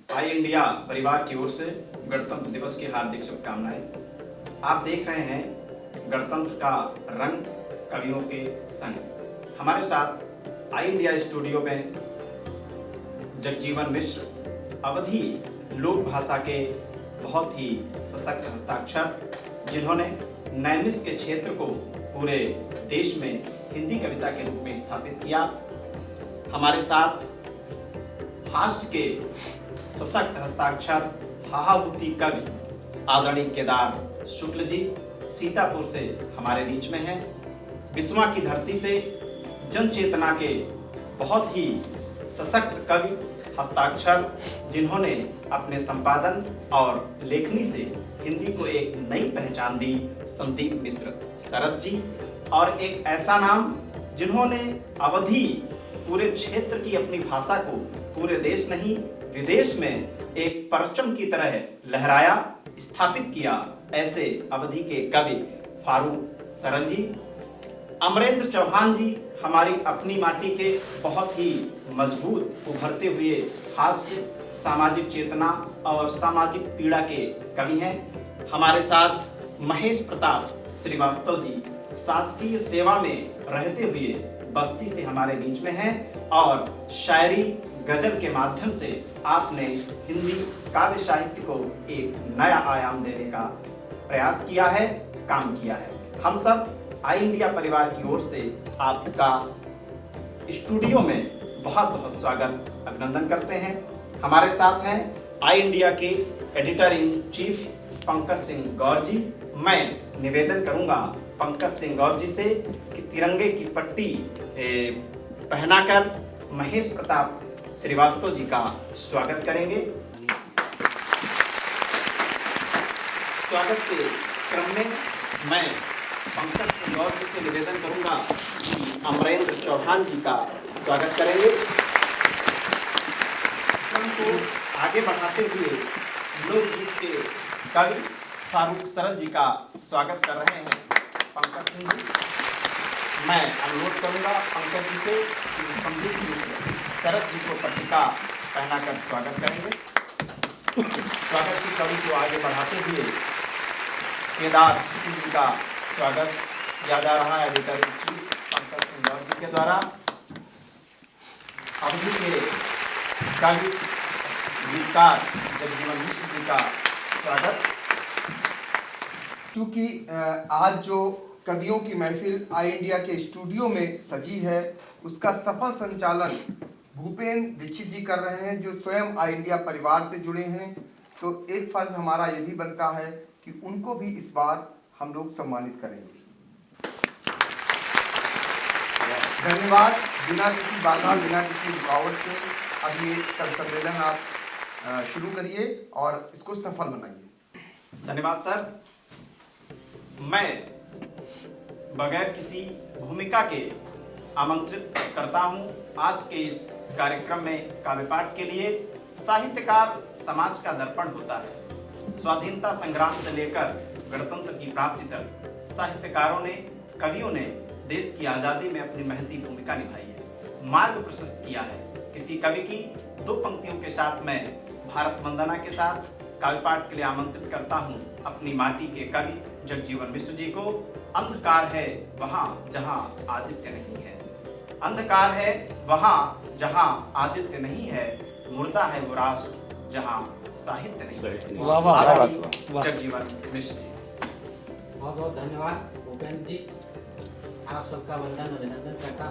आई India परिवार की ओर से गणतंत्र दिवस की हार्दिक शुभकामनाएं। आप देख रहे हैं गणतंत्र का रंग कवियों के संग। हमारे साथ आई इंडिया स्टूडियो में जगजीवन मिश्र अवधी लोक भाषा के बहुत ही सशक्त हस्ताक्षर, जिन्होंने नैमिष के क्षेत्र को पूरे देश में हिंदी कविता के रूप में स्थापित किया। हमारे साथ हास्य के सशक्त हस्ताक्षर हाहाभूति कवि आदरणीय केदार शुक्ल जी सीतापुर से हमारे बीच में हैं। विस्मा की धरती से जन चेतना के बहुत ही सशक्त कवि हस्ताक्षर, जिन्होंने अपने संपादन और लेखनी से हिंदी को एक नई पहचान दी, संदीप मिश्र सरस जी। और एक ऐसा नाम जिन्होंने अवधि पूरे क्षेत्र की अपनी भाषा को पूरे देश नहीं विदेश में एक परचम की तरह लहराया, स्थापित किया, ऐसे अवधि के कवि फारूक सरल जी। अमरेंद्र चौहान जी हमारी अपनी माटी के बहुत ही मजबूत उभरते हुए हास्य, सामाजिक चेतना और सामाजिक पीड़ा के कवि हैं। हमारे साथ महेश प्रताप श्रीवास्तव जी शासकीय सेवा में रहते हुए बस्ती से हमारे बीच में हैं और शायरी गजल के माध्यम से आपने हिंदी काव्य साहित्य को एक नया आयाम देने का प्रयास किया है, काम किया है। हम सब आई इंडिया परिवार की ओर से आपका स्टूडियो में बहुत बहुत स्वागत अभिनंदन करते हैं। हमारे साथ हैं आई इंडिया के editor in chief Pankaj Singh Gaur ji. मैं निवेदन करूंगा पंकज सिंह गौर जी से कि तिरंगे की पट्टी पहनाकर महेश प्रताप श्रीवास्तव जी का स्वागत करेंगे। स्वागत के क्रम में मैं पंकज सिंह गौर जी से निवेदन करूंगा कि अमरेंद्र चौहान जी का स्वागत करेंगे। क्रम को आगे बढ़ाते हुए लोकगीत के कवि फारूक सरल जी का स्वागत कर रहे हैं पंकज सिंह जी। मैं अनुरोध करूंगा पंकज जी से कि संदीप सरस जी को पट्टिका पहनाकर स्वागत करेंगे। स्वागत की कवि को आगे बढ़ाते हुए केदार शुक्ल जी का स्वागत किया जा रहा है editor in chief Pankaj Singh Gaur ji के द्वारा। अवधि के कवि गीतकार जगजीवन मिश्र जी का स्वागत। क्योंकि आज जो कवियों की महफिल आई इंडिया के स्टूडियो में सजी है, उसका सफल संचालन भूपेंद्र दीक्षित जी कर रहे हैं, जो स्वयं आई इंडिया परिवार से जुड़े हैं। तो एक फर्ज हमारा ये भी बनता है कि उनको भी इस बार हम लोग सम्मानित करेंगे। धन्यवाद। बिना किसी बाधा, बिना किसी रुकावट के अब ये कवि सम्मेलन आप शुरू करिए और इसको सफल बनाइए। धन्यवाद सर। मैं बगैर किसी भूमिका के आमंत्रित करता हूं आज के इस कार्यक्रम में काव्य पाठ के लिए। साहित्यकार समाज का दर्पण होता है। स्वाधीनता संग्राम से लेकर गणतंत्र की प्राप्ति तक साहित्यकारों ने, कवियों ने देश की आज़ादी में अपनी महती भूमिका निभाई है, मार्ग प्रशस्त किया है। किसी कवि की दो पंक्तियों के साथ मैं भारत वंदना के साथ काव्य पाठ के लिए आमंत्रित करता हूं अपनी माटी के कवि जगजीवन मिश्र जी को। अंधकार है वहां जहां आदित्य नहीं है, अंधकार है वहां जहां आदित्य नहीं है, मुर्दा है वो राष्ट्र जहां साहित्य नहीं। वाह वाह वाह। जगजीवन मिश्र जी। बहुत बहुत धन्यवाद भूपेंद्र जी, आप सबका वंदन अभिनंदन करता।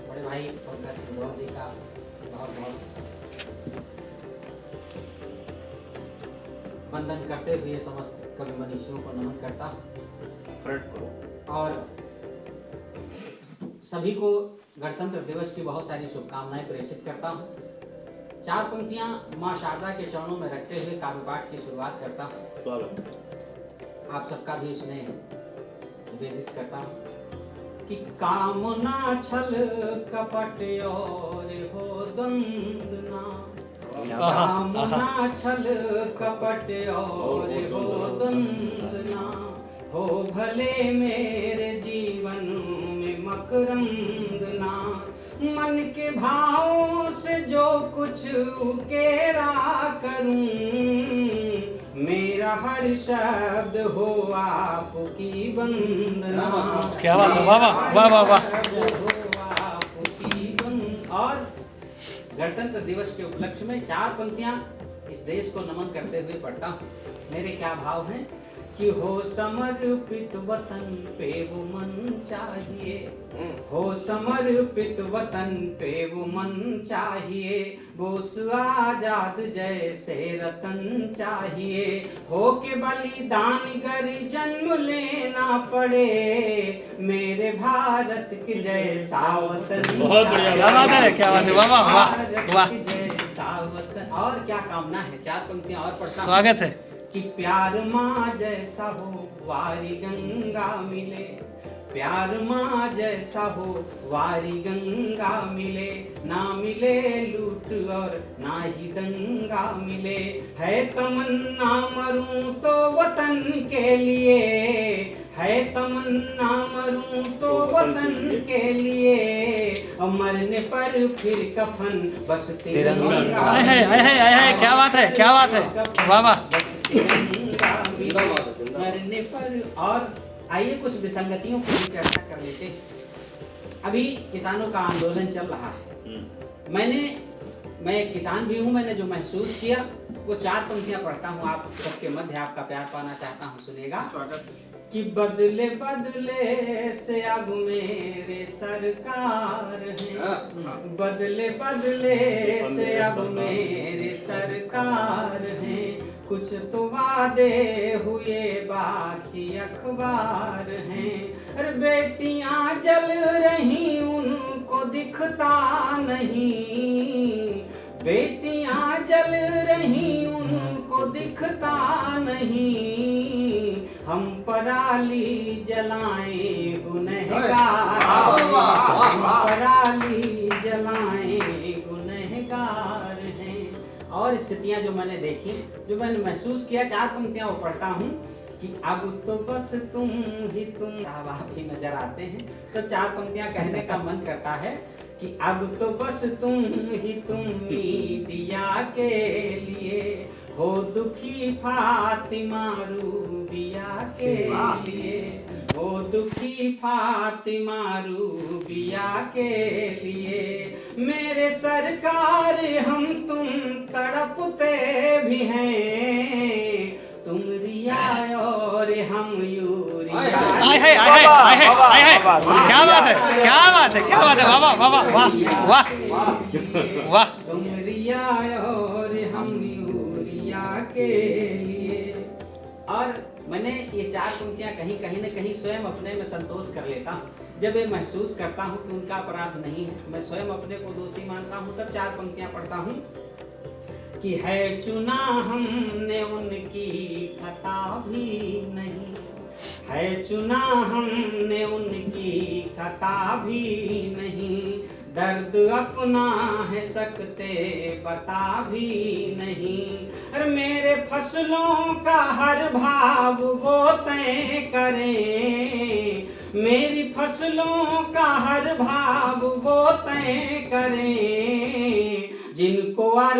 बड़े भाई पंकज सिंह गौर जी का बहुत बहुत वंदन करते हुए समस्त कवि मनीषियों को नमन करता और सभी को गणतंत्र दिवस की बहुत सारी शुभकामनाएं प्रेषित करता हूँ। चार पंक्तियां मां शारदा के चरणों में रखते हुए काव्य पाठ की शुरुआत करता हूँ। आप सबका भी स्नेह निवेदित करता हूँ कि कामना छल कपट और हो द्वंद ना, कामना छल कपट और हो द्वंद ना, हो भले मेरे जीवन में मकरंद ना, मन के भावों से जो कुछ उकेरा करूं, मेरा हर शब्द हो आपकी वंदना। क्या बात है, वाह वाह वाह वाह वाह। और गणतंत्र दिवस के उपलक्ष्य में 4 पंक्तियां इस देश को नमन करते हुए पढ़ता हूँ। मेरे क्या भाव हैं कि हो समर्पित वतन पे वो मन चाहिए, हो समर्पित वतन पे वो मन चाहिए, बोस आजाद जैसे रतन चाहिए, हो के बलिदान गर जन्म लेना पड़े, मेरे भारत के जैसा वतन। बहुत बढ़िया, क्या बात है, क्या बात है, वाह वाह वाह वाह। जैसा वतन। और क्या कामना है, 4 पंक्तियां और पढ़ता हूं। स्वागत है। कि प्यार माँ जैसा हो वारी गंगा मिले, प्यार माँ जैसा हो वारी गंगा मिले, ना मिले लूट और ना ही दंगा मिले, है तमन्ना मरूं तो वतन के लिए, है तमन्ना मरूं तो वतन के लिए, और मरने पर फिर कफन बस तिरंगा। आए है, क्या बात है, क्या बात है, वाह वाह। मरने पर। और आइए कुछ विसंगतियों की भी चर्चा कर लेते हैं। अभी किसानों का आंदोलन चल रहा है। मैं एक किसान भी हूँ, मैंने जो महसूस किया वो 4 पंक्तियां पढ़ता हूँ, आप सबके मध्य आपका प्यार पाना चाहता हूँ, सुनिएगा। कि बदले बदले से अब मेरे सरकार है, बदले बदले से अब मेरे सरकार है, कुछ तो वादे हुए बासी अखबार हैं, अरे बेटियां जल रही उनको दिखता नहीं, बेटियां जल रही उनको दिखता नहीं, हम पराली जलाएं गुनहगार, हम पराली जलाएं गुनहगार हैं। और स्थितियां जो मैंने देखी, जो मैंने महसूस किया, 4 पंक्तियां वो पढ़ता हूँ। कि अब तो बस तुम ही तुम आप ही नजर आते हैं, तो 4 पंक्तियां कहने का मन करता है कि अब तो बस तुम ही तुम मीडिया के लिए, हो दुखी फातिमा रूबिया के लिए, हो दुखी फातिमा रूबिया के लिए, मेरे सरकार हम तुम तड़पते भी हैं, तुम रिया और हम यूरिया। आए है, क्या बात है, क्या बात है, क्या बात है, वाह वाह वाह वाह वाह वाह। तुम रिया और हम यूरिया के लिए। और मैंने ये 4 पंक्तियां कहीं न कहीं स्वयं अपने में संतोष कर लेता हूँ, जब ये महसूस करता हूँ कि उनका अपराध नहीं है, मैं स्वयं अपने को दोषी मानता हूँ, तब 4 पंक्तियां पढ़ता हूँ। कि है चुना हमने उनकी खता भी नहीं, है चुना हमने उनकी खता भी नहीं, दर्द अपना है सकते बता भी नहीं, अरे मेरे फसलों का हर भाव वो तय करें, मेरी फसलों का हर भाव वो तय करें, जिनको हर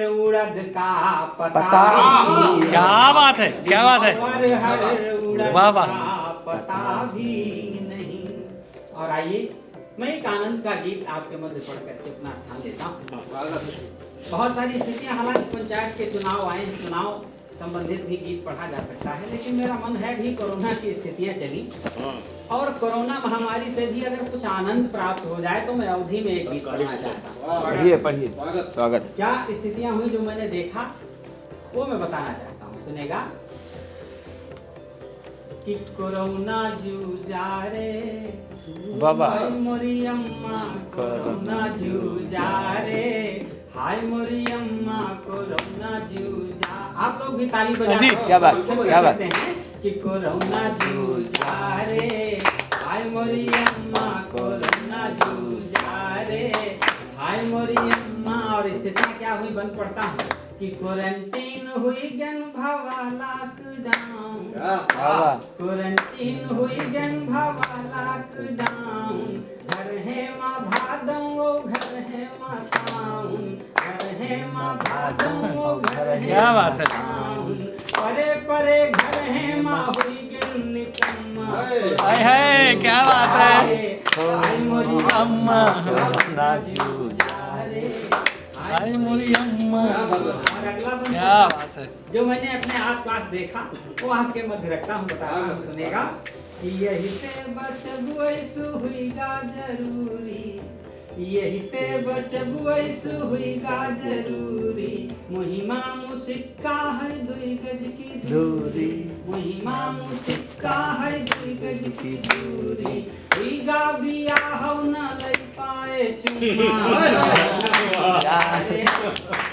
उड़द का पता भी, क्या बात है, क्या बात है, हर उड़द वाह वाह। का पता भी नहीं। और आइए मैं एक आनंद का गीत आपके मध्य पढ़ करके अपना स्थान लेता हूँ। बहुत सारी स्थितियां, हालांकि पंचायत के चुनाव आए हैं, चुनाव संबंधित भी गीत पढ़ा जा सकता है, लेकिन मेरा मन है भी कोरोना की स्थितियां चली और कोरोना महामारी से भी अगर कुछ आनंद प्राप्त हो जाए तो मैं अवधि में एक गीत पढ़ना चाहता हूँ। पढ़िए स्वागत। क्या स्थितियां हुई जो मैंने देखा वो मैं बताना चाहता हूँ, सुनेगा। कि कोरोना जूझा रे बाबा मोरी अम्मा, कोरोना जूझा रे, हाय मोरी अम्मा कोरोना जूझा। आप लोग भी ताली बजा जी, क्या बात, क्या बात हैं कि कोरोना जूझा रे, हाय मोरी अम्मा कोरोना जूझा रे, हाय मोरी अम्मा। और स्थितियां क्या हुई, बंद पड़ता हूँ। कि क्वारंटीन हुई गन भवा लॉकडाउन, क्वारंटीन हुई गन भवा लॉकडाउन, घर है माँ भादो घर है माँ साउन, घर है माँ भादो घर है क्या बात है। साउन, परे परे घर है माँ हुई गिन निकम्मा। हाय हाय क्या बात है। हाय मोरी अम्मा ना जूझा रे, हाय मोरी अम्मा। और अगला बंद क्या बात है। जो मैंने अपने आसपास देखा वो आपके मध्य रखता हूँ, बता रहा हूँ, सुनेगा कि यही से बचब ऐसु हुईगा जरूरी, यही ते बचब ऐसु हुईगा जरूरी, मुहिमा मुसिक्का है दुई गज की दूरी, मुहिमा मुसिक्का है दुई गज की दूरी, हुईगा बियाह न लई पाए चुम्मा।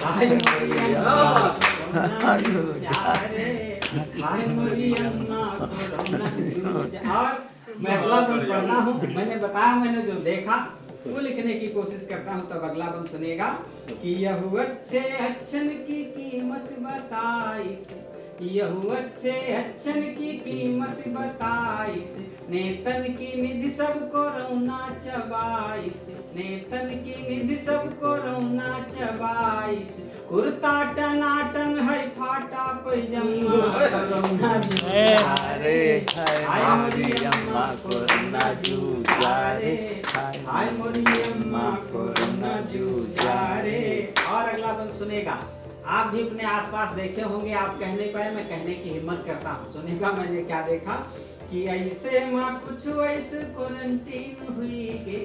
हाय मोरी अम्मा कोरोना जूझा रे, हाय मोरी अम्मा कोरोना जूझा। और मैं अगला बंद पढ़ना हूँ, मैंने बताया मैंने जो देखा वो लिखने की कोशिश करता हूँ, तब अगला बंद सुनेगा कि यह अच्छे अच्छन की कीमत बताइस, यह अच्छे अच्छन की कीमत बताइस, नेतन की निधि सबको रौना चबाइस, नेतन की निधि सबको रौना चबाइस, कुर्ता टनाटन है फाटा पैजमा रौना जूझा रे, हाय मोरी अम्मा कोरोना जूझा रे, हाय मोरी अम्मा कोरोना जूझा रे। और अगला बंद सुनेगा, आप भी अपने आसपास देखे होंगे, आप कहने पाए मैं कहने की हिम्मत करता हूँ, सुनेगा मैंने क्या देखा कि ऐसे माँ कुछ वैसे क्वारंटीन हुई गे,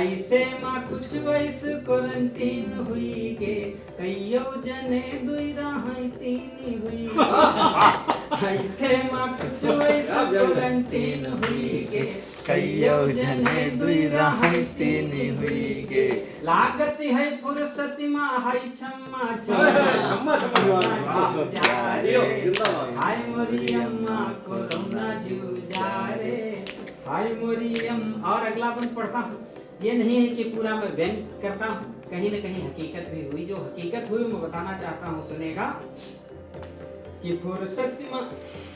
ऐसे माँ कुछ वैसे क्वारंटीन हुई गे, कईयो जने दुई राहै तीन हुई गे, ऐसे माँ कुछ वैसे क्वारंटीन हुई गे, कईयो जने दुई राहै तीन हुई गे, लागत है फुर्सत माँ है छम्मा छम्मा जूझा रे, हाय मोरी अम्मा कोरोना जूझा रे, हाय मोरी अम्मा। और अगला बंद पढ़ता हूँ, ये नहीं है कि पूरा मैं व्यंग करता हूँ, कहीं न कहीं हकीकत भी हुई, जो हकीकत हुई मैं बताना चाहता हूँ, सुनेगा कि फुर्सत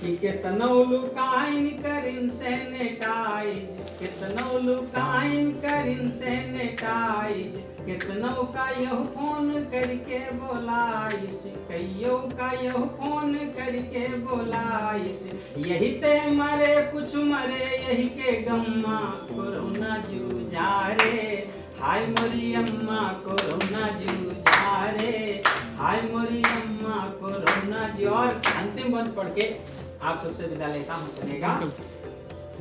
कि कितनो लुकाइन करिन सैनिटाइज, कितनो लुकाइन करिन सैनिटाइज, कितनो का यह फोन करके बोलाइस, कईयो का यह फोन करके बोलाइस, यही ते मरे कुछ मरे यही के गम्मा कोरोना जूझा रे, हाय मोरी अम्मा कोरोना जूझा रे, हाय मोरी अम्मा कोरोना जी। और अंतिम बंद पढ़ के आप सबसे विदा लेता हूँ, सुनेगा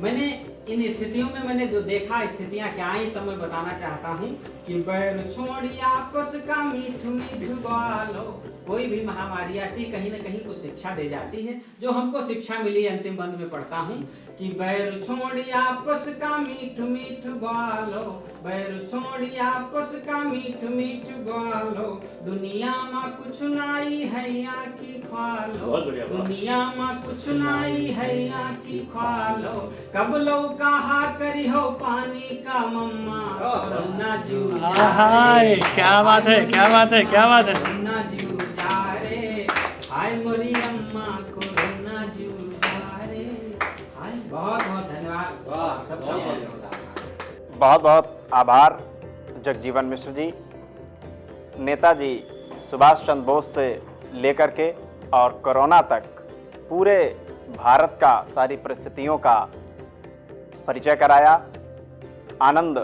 मैंने इन स्थितियों में मैंने जो देखा स्थितियां क्या आई, तब मैं बताना चाहता हूँ कि बैर छोड़ी आपस का मीठ मीठ बालो, कोई भी महामारी आती कहीं न कहीं कुछ शिक्षा दे जाती है, जो हमको शिक्षा मिली अंतिम बंद में पढ़ता हूँ कि बैर छोड़ी आपस का मीठ मीठ बालो, बैर छोड़ी आपस का मीठ मीठ बालो, दुनिया में कुछ नाई है यहाँ की खालो, दुनिया में कुछ नाई है यहाँ की खालो, कब लो कहा करी हो पानी का मम्मा कोरोना जूझा हाय क्या बात है, क्या बात है, क्या बात है। कोरोना जूझा रे, हाय मोरी अम्मा कोरोना जूझा रे, हाय। बहुत बहुत धन्यवाद आप सबका, बहुत बहुत आभार जगजीवन मिश्र जी। नेताजी सुभाष चंद्र बोस से लेकर के और कोरोना तक पूरे भारत का सारी परिस्थितियों का परिचय कराया, आनंद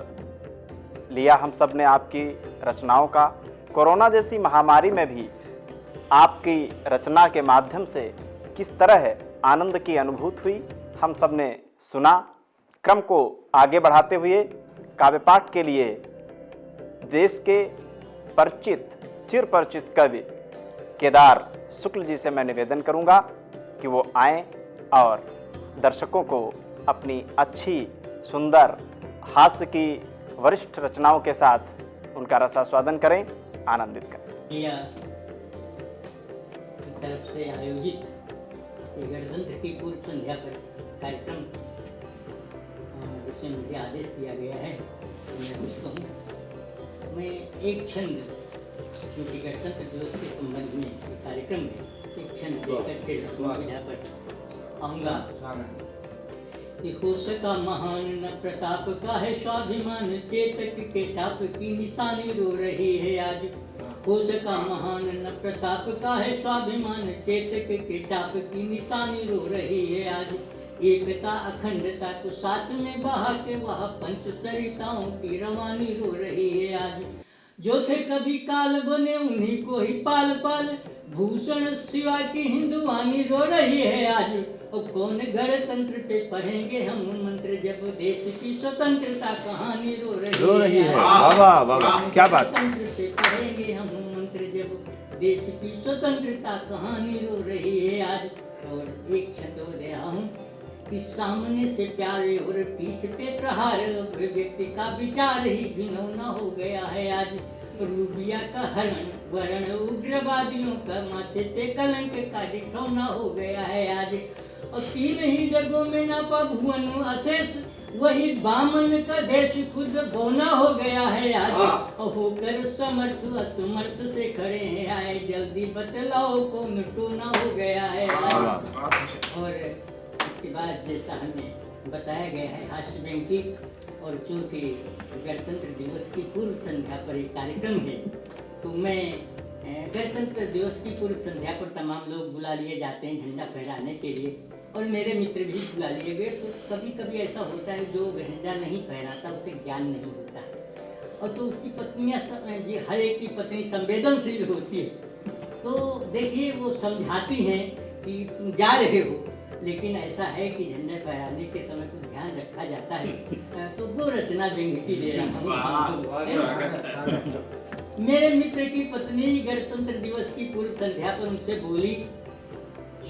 लिया हम सब ने आपकी रचनाओं का। कोरोना जैसी महामारी में भी आपकी रचना के माध्यम से किस तरह आनंद की अनुभूति हुई हम सब ने सुना। क्रम को आगे बढ़ाते हुए काव्य पाठ के लिए देश के परिचित चिर परिचित कवि केदार शुक्ल जी से मैं निवेदन करूंगा कि वो आएं और दर्शकों को अपनी अच्छी सुंदर हास्य की वरिष्ठ रचनाओं के साथ उनका रसास्वादन करें, आनंदित करें। यह तरफ से आयोजित गणतंत्र की पूर्व संध्या पर कार्यक्रम जिसमें मुझे आदेश दिया गया है मैं कुछ कहूँ। मैं एक छंद क्योंकि गणतंत्र दिवस के संबंध में कार्यक्रम में एक छंद लेकर के यहाँ पर आऊँगा। कि हो सका महान न प्रताप का है स्वाभिमान, चेतक के टाप की निशानी रो रही है आज। हो सका महान न प्रताप का है स्वाभिमान, चेतक के टाप की निशानी रो रही है आज। एकता अखंडता को साथ में बहा के वह पंच सरिताओं की रवानी रो रही है आज। जो थे कभी काल बने उन्हीं को ही पाल पाल, भूषण शिवा की हिंदुवानी रो रही है आज। और कौन गणतंत्र पे पढ़ेंगे हम मंत्र, जब देश की स्वतंत्रता कहानी रो रही है। वाह वाह, क्या बात। गणतंत्र पे पढ़ेंगे हम मंत्र, जब देश की स्वतंत्रता कहानी रो रही है आज। और एक छंदो दे रहा हूँ कि सामने से प्यारे और पीठ पे प्रहार, व्यक्ति का विचार ही घिनौना हो गया है आज। रूबिया का हरण वर्ण उग्रवादियों का माथे पे कलंक का दिखौना हो गया है आज। और तीन ही जगहों में नापा भुवन अशेष, वही बामन का देश खुद बौना हो गया है आज। और होकर समर्थ असमर्थ से खड़े हैं आए, जल्दी बतलाओ कौन टोना हो गया है आज। और इसके बाद जैसा हमें बताया गया है हास्य व्यंगी, और चूँकि गणतंत्र दिवस की पूर्व संध्या पर एक कार्यक्रम है, तो मैं गणतंत्र दिवस की पूर्व संध्या पर तमाम लोग बुला लिए जाते हैं झंडा फहराने के लिए, और मेरे मित्र भी बुला लिए गए। तो कभी कभी ऐसा होता है जो झंडा नहीं फहराता उसे ज्ञान नहीं होता है, और तो उसकी पत्नियाँ हर एक की पत्नी संवेदनशील होती है, तो देखिए वो समझाती हैं कि तुम जा रहे हो, लेकिन ऐसा है कि झंडा फहराने के समय कुछ ध्यान रखा जाता है। तो वो रचना व्यंग्य दे रहा हूँ। मेरे मित्र की पत्नी गणतंत्र दिवस की पूर्व संध्या पर उनसे बोली,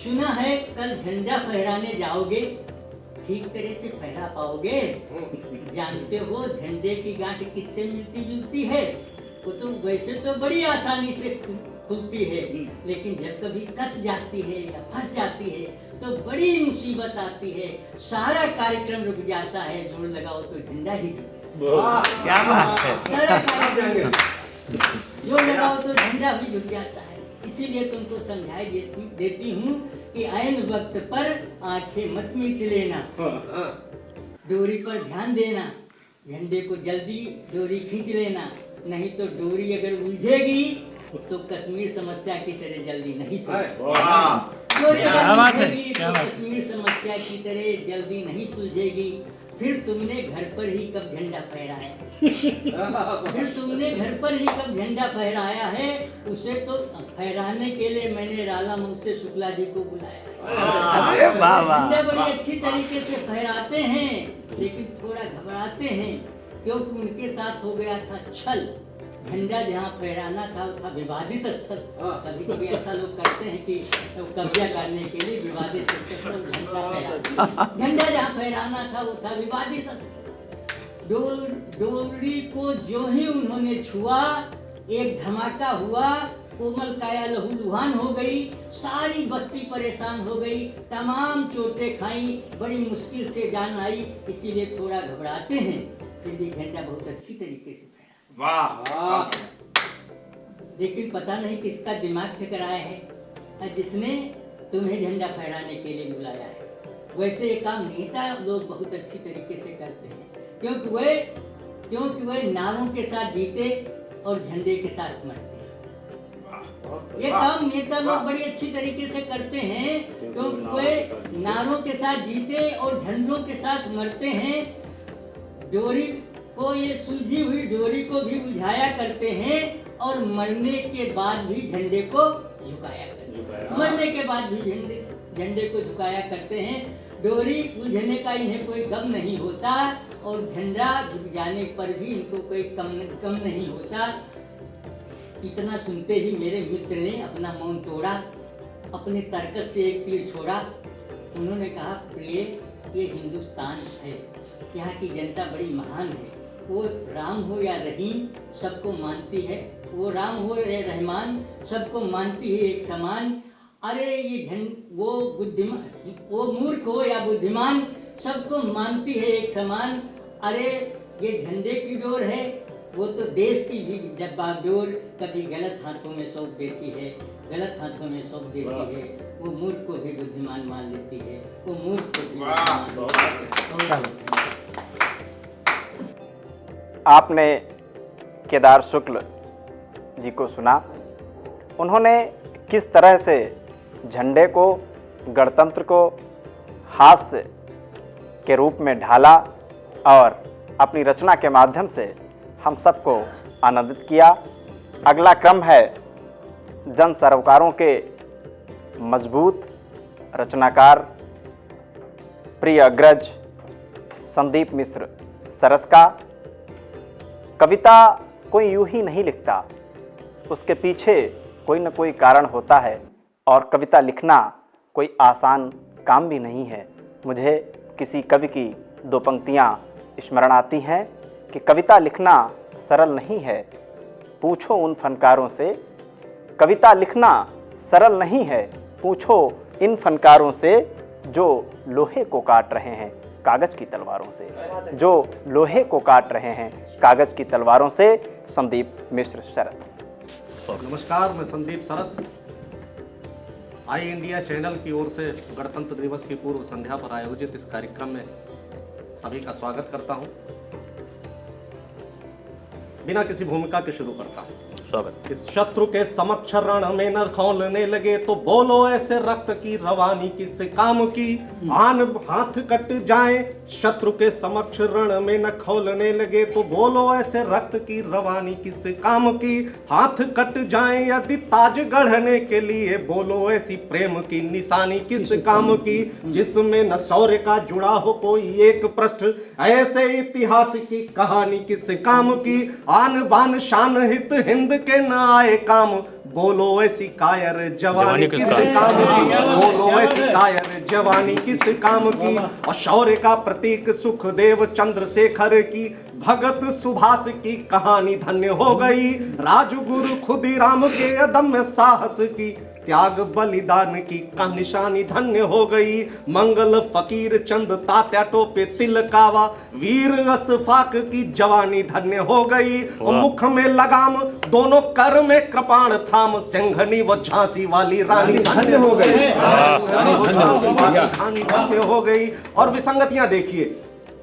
सुना है कल झंडा फहराने जाओगे, ठीक तरह से फहरा पाओगे? जानते हो झंडे की गांठ किससे मिलती जुलती है? वो तो वैसे तो बड़ी आसानी से खुलती है, लेकिन जब कभी कस जाती है या फंस जाती है तो बड़ी मुसीबत आती है, सारा कार्यक्रम रुक जाता है, जोर लगाओ तो झंडा ही क्या बात है। सारा कार्यक्रम जोर लगाओ तो झंडा भी झुक जाता है। इसीलिए तुमको समझाई देती हूँ कि ऐन वक्त पर आंखें मत मीच लेना, डोरी पर ध्यान देना, झंडे को जल्दी डोरी खींच लेना, नहीं तो डोरी अगर उलझेगी तो कश्मीर समस्या की तरह जल्दी नहीं कश्मीर समस्या की तरह जल्दी नहीं सुलझेगी। फिर तुमने घर पर ही कब झंडा फहराया फिर तुमने घर पर ही कब झंडा फहराया है? उसे तो फहराने के लिए मैंने राला मुंशी शुक्ला जी को बुलाया। झंडा बड़ी अच्छी तरीके से फहराते हैं, लेकिन थोड़ा घबराते हैं, क्योंकि उनके साथ हो गया था छल। झंडा जहाँ फहराना था वो था विवादित स्थल। कभी कभी ऐसा लोग करते हैं कि कब्जा करने के लिए विवादित स्थल झंडा फहराना, झंडा जहाँ फहराना था वो था विवादित स्थल। डोरी को जो ही उन्होंने छुआ, एक धमाका हुआ, कोमल काया लहूलुहान हो गई, सारी बस्ती परेशान हो गई, तमाम चोटें खाई, बड़ी मुश्किल से जान आई। इसीलिए थोड़ा घबराते हैं, फिर भी झंडा बहुत अच्छी तरीके से फहरा। वाह। लेकिन पता नहीं किसका दिमाग से कराया है जिसने तुम्हें झंडा फहराने के लिए बुलाया है। वैसे ये काम नेता लोग बहुत अच्छी तरीके से करते हैं, क्योंकि वे नारों के साथ जीते और झंडे के साथ मरते हैं। ये काम नेता लोग बड़ी अच्छी तरीके से करते हैं, क्योंकि वे नारों के साथ जीते और झंडों के साथ मरते हैं। डोरी को, ये सुलझी हुई डोरी को भी बुझाया करते हैं, और मरने के बाद भी झंडे को झुकाया करते हैं। मरने के बाद भी झंडे को झुकाया करते हैं। डोरी उलझने का इन्हें कोई गम नहीं होता, और झंडा झुक जाने पर भी इनको कोई कम नहीं होता। इतना सुनते ही मेरे मित्र ने अपना मौन तोड़ा, अपने तर्कस से एक तीर छोड़ा। उन्होंने कहा, प्रिय, ये हिंदुस्तान है, यहाँ की जनता बड़ी महान है। वो राम हो या रहीम सबको मानती है, वो राम हो या रहमान सबको मानती है एक समान। अरे ये वो बुद्धिमान, वो मूर्ख हो या बुद्धिमान सबको मानती है एक समान। अरे ये झंडे की डोर है, वो तो देश की भी जब बागडोर कभी गलत हाथों में सौंप देती है, गलत हाथों में सौंप देती है, वो मूर्ख को भी बुद्धिमान मान लेती है, वो मूर्ख को भी बुद्धिमान मान लेती है। आपने केदार शुक्ल जी को सुना, उन्होंने किस तरह से झंडे को, गणतंत्र को हास्य के रूप में ढाला और अपनी रचना के माध्यम से हम सबको आनंदित किया। अगला क्रम है जन सरोकारों के मजबूत रचनाकार प्रिय अग्रज संदीप मिश्र सरस का। कविता कोई यूं ही नहीं लिखता, उसके पीछे कोई न कोई कारण होता है और कविता लिखना कोई आसान काम भी नहीं है। मुझे किसी कवि की दो पंक्तियाँ स्मरण आती हैं कि कविता लिखना सरल नहीं है, पूछो उन फनकारों से। कविता लिखना सरल नहीं है, पूछो इन फनकारों से जो लोहे को काट रहे हैं कागज की तलवारों से, जो लोहे को काट रहे हैं कागज की तलवारों से। संदीप मिश्र सरस। नमस्कार, मैं संदीप सरस आई इंडिया चैनल की ओर से गणतंत्र दिवस की पूर्व संध्या पर आयोजित इस कार्यक्रम में सभी का स्वागत करता हूं। बिना किसी भूमिका के शुरू करता हूं। इस शत्रु के समक्ष रण में न खौलने लगे तो बोलो ऐसे रक्त की रवानी किस काम की। आन हाथ कट जाए शत्रु के समक्ष रण में न खौलने लगे तो बोलो ऐसे रक्त की रवानी किस काम की। हाथ कट जाए यदि ताज गढ़ने के लिए बोलो ऐसी प्रेम की निशानी किस काम की। जिसमें न शौर्य का जुड़ा हो कोई एक पृष्ठ, ऐसे इतिहास की कहानी किस काम की। आन बान शान हित हिंद के न आए काम, बोलो ऐसी कायर जवानी किस काम की। बोलो ऐसी कायर जवानी किस काम की। और शौर्य का प्रतीक सुखदेव चंद्रशेखर की, भगत सुभाष की कहानी धन्य हो गई। राजगुरु खुदीराम के अदम्य साहस की, त्याग बलिदान की निशानी धन्य हो गई। मंगल फकीर चंद तात्या टोपे तिलकावा, वीर अशफाक की जवानी धन्य हो गई। और मुख में लगाम दोनों कर में कृपाण थाम, सिंघनी वो झांसी वाली रानी धन्य हो गई। रानी धन्य हो गई। और विसंगतियां देखिए,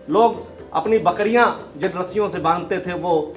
लोग अपनी बकरियां जिन रस्सियों से बांधते थे वो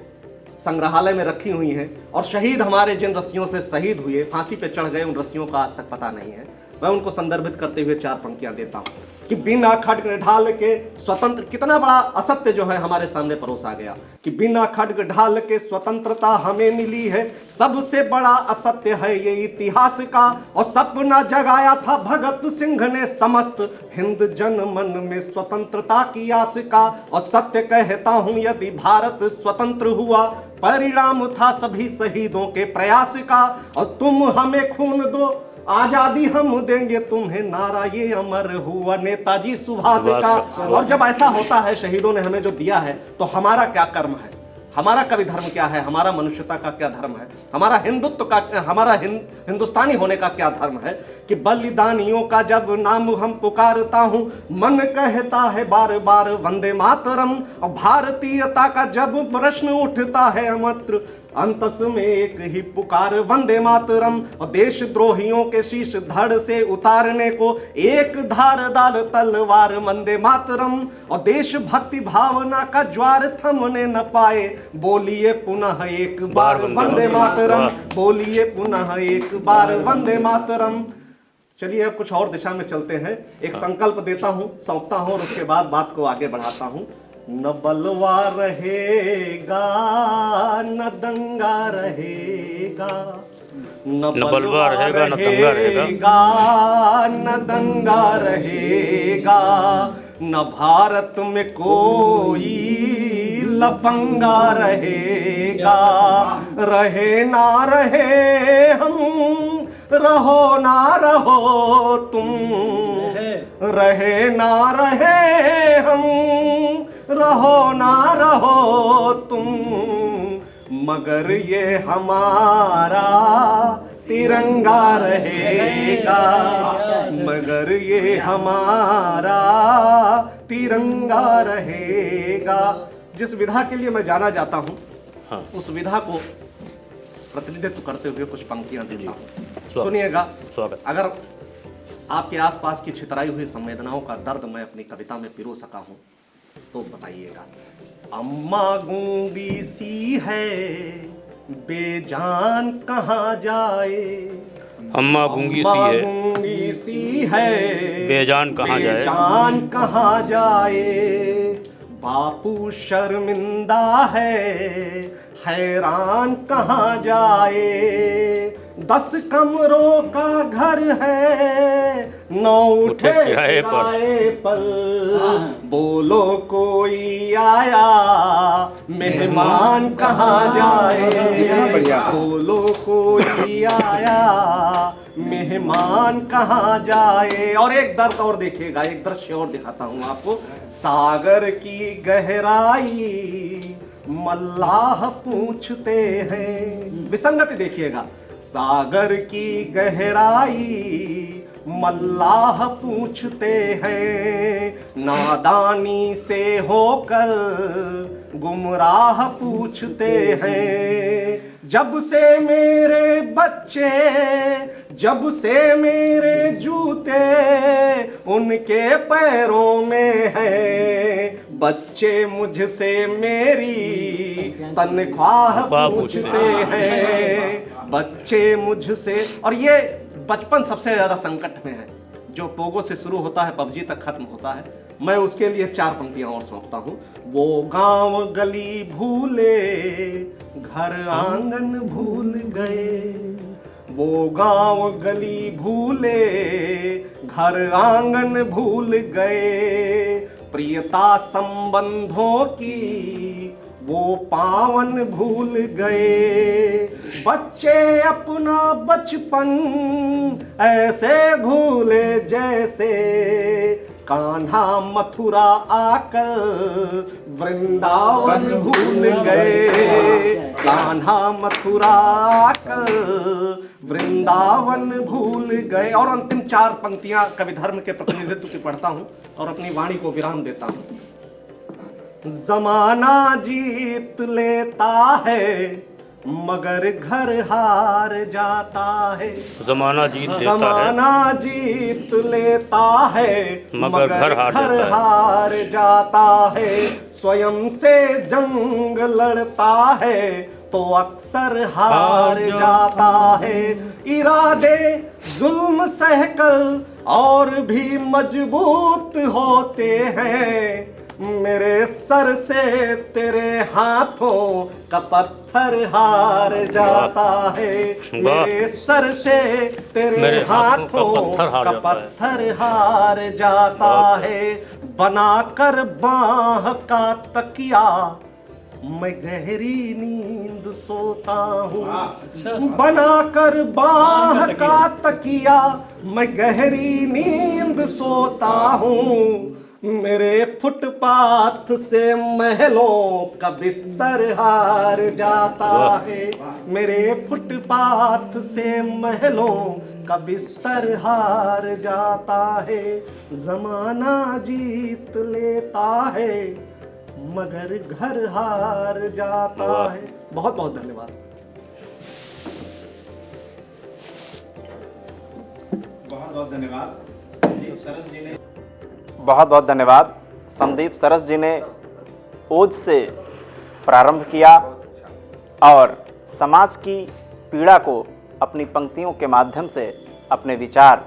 संग्रहालय में रखी हुई हैं, और शहीद हमारे जिन रस्सियों से शहीद हुए, फांसी पे चढ़ गए, उन रस्सियों का आज तक पता नहीं है। मैं उनको संदर्भित करते हुए चार पंक्तियां देता हूं कि बिना खड्ग ढाल के स्वतंत्र, कितना बड़ा असत्य जो है हमारे सामने परोसा गया कि बिना खड्ग ढाल के स्वतंत्रता हमें मिली है। सबसे बड़ा असत्य है ये इतिहास का, और सपना जगाया था भगत सिंह ने समस्त हिंद जन मन में स्वतंत्रता की आस का। और सत्य कहता हूं यदि भारत स्वतंत्र हुआ, परिणाम था सभी शहीदों के प्रयास का। और तुम हमें खून दो आजादी हम देंगे तुम्हें, नारा ये अमर हुआ नेताजी सुभाष का। और जब ऐसा होता है, शहीदों ने हमें जो दिया है, तो हमारा क्या कर्म है, हमारा कवि धर्म क्या है, हमारा मनुष्यता का क्या धर्म है, हमारा हिंदुत्व का, हमारा हिंदुस्तानी होने का क्या धर्म है। कि बलिदानियों का जब नाम हम पुकारता हूं, मन कहता है बार बार वंदे मातरम। और भारतीयता का जब प्रश्न उठता है अमत्र, अंतस में एक ही पुकार वंदे मातरम। और देशद्रोहियों के शीश धड़ से उतारने को एक धारदार तलवार वंदे मातरम। और देशभक्ति भावना का ज्वार थमने न पाए, बोलिए पुनः एक बार वंदे मातरम, बोलिए पुनः एक बार वंदे मातरम। चलिए अब कुछ और दिशा में चलते हैं। एक संकल्प देता हूं, सौंपता हूं, और उसके बाद बात को आगे बढ़ाता हूं। न बलवा रहेगा न दंगा रहेगा, न बलवा रहेगा न दंगा रहेगा। न भारत में कोई लफंगा रहेगा, रहे ना रहे हम, रहो ना रहो तुम, रहे ना रहे हम, रहो ना रहो तुम। मगर ये हमारा तिरंगा रहेगा, मगर ये हमारा तिरंगा रहेगा। जिस विधा के लिए मैं जाना जाता हूँ, हाँ। उस विधा को प्रतिनिधित्व करते हुए कुछ पंक्तियां देता हूँ। स्वागत। सुनिएगा। स्वागत। अगर आपके आसपास की छितराई हुई संवेदनाओं का दर्द मैं अपनी कविता में पिरो सका हूं तो बताइएगा। अम्मा गूंगी सी है बेजान कहाँ जाए, अम्मा गूंगी सी है गूंगी सी है बेजान कहाँ जाए, बेजान कहाँ जाए, बापू शर्मिंदा है हैरान कहाँ जाए, 10 कमरों का घर है 9 उठे किराए पर, बोलो कोई आया मेहमान कहाँ जाए, बोलो कोई आया मेहमान कहाँ जाए। और एक दर्द और देखिएगा, एक दृश्य और दिखाता हूँ आपको। सागर की गहराई मल्लाह पूछते हैं, विसंगति देखिएगा। सागर की गहराई मल्लाह पूछते हैं, नादानी से होकर गुमराह पूछते हैं, जब से मेरे बच्चे जब से मेरे जूते उनके पैरों में हैं, बच्चे मुझसे मेरी तनख्वाह पूछते हैं, बच्चे मुझसे। और ये बचपन सबसे ज़्यादा संकट में है, जो पोगो से शुरू होता है पबजी तक खत्म होता है। मैं उसके लिए 4 पंक्तियां और सौंपता हूँ। वो गांव गली भूले घर आंगन भूल गए, वो गांव गली भूले घर आंगन भूल गए, प्रियता संबंधों की वो पावन भूल गए, बच्चे अपना बचपन ऐसे भूले जैसे कान्हा मथुरा आकर वृंदावन भूल गए, कान्हा मथुरा आकर वृंदावन भूल गए। और अंतिम 4 पंक्तियां कवि धर्म के प्रतिनिधित्व की पढ़ता हूं और अपनी वाणी को विराम देता हूं। जमाना जीत लेता है मगर घर हार जाता है, जमाना जीत लेता है, जमाना जीत लेता है मगर घर हार जाता है, स्वयं से जंग लड़ता है तो अक्सर हार जाता है, इरादे जुल्म सहकर और भी मजबूत होते हैं, मेरे सर से तेरे हाथों का पत्थर हार जाता है, मेरे सर से तेरे हाथों का पत्थर हार जाता है, बनाकर बाह का तकिया मैं गहरी नींद सोता हूँ, बनाकर बाह का तकिया मैं गहरी नींद सोता हूँ, मेरे फुटपाथ से महलों का बिस्तर हार जाता है, मेरे फुटपाथ से महलों का बिस्तर हार जाता है, जमाना जीत लेता है मगर घर हार जाता है। बहुत बहुत धन्यवाद। बहुत बहुत धन्यवाद संदीप सरस जी ने, बहुत बहुत धन्यवाद संदीप सरस जी ने ओज से प्रारंभ किया और समाज की पीड़ा को अपनी पंक्तियों के माध्यम से अपने विचार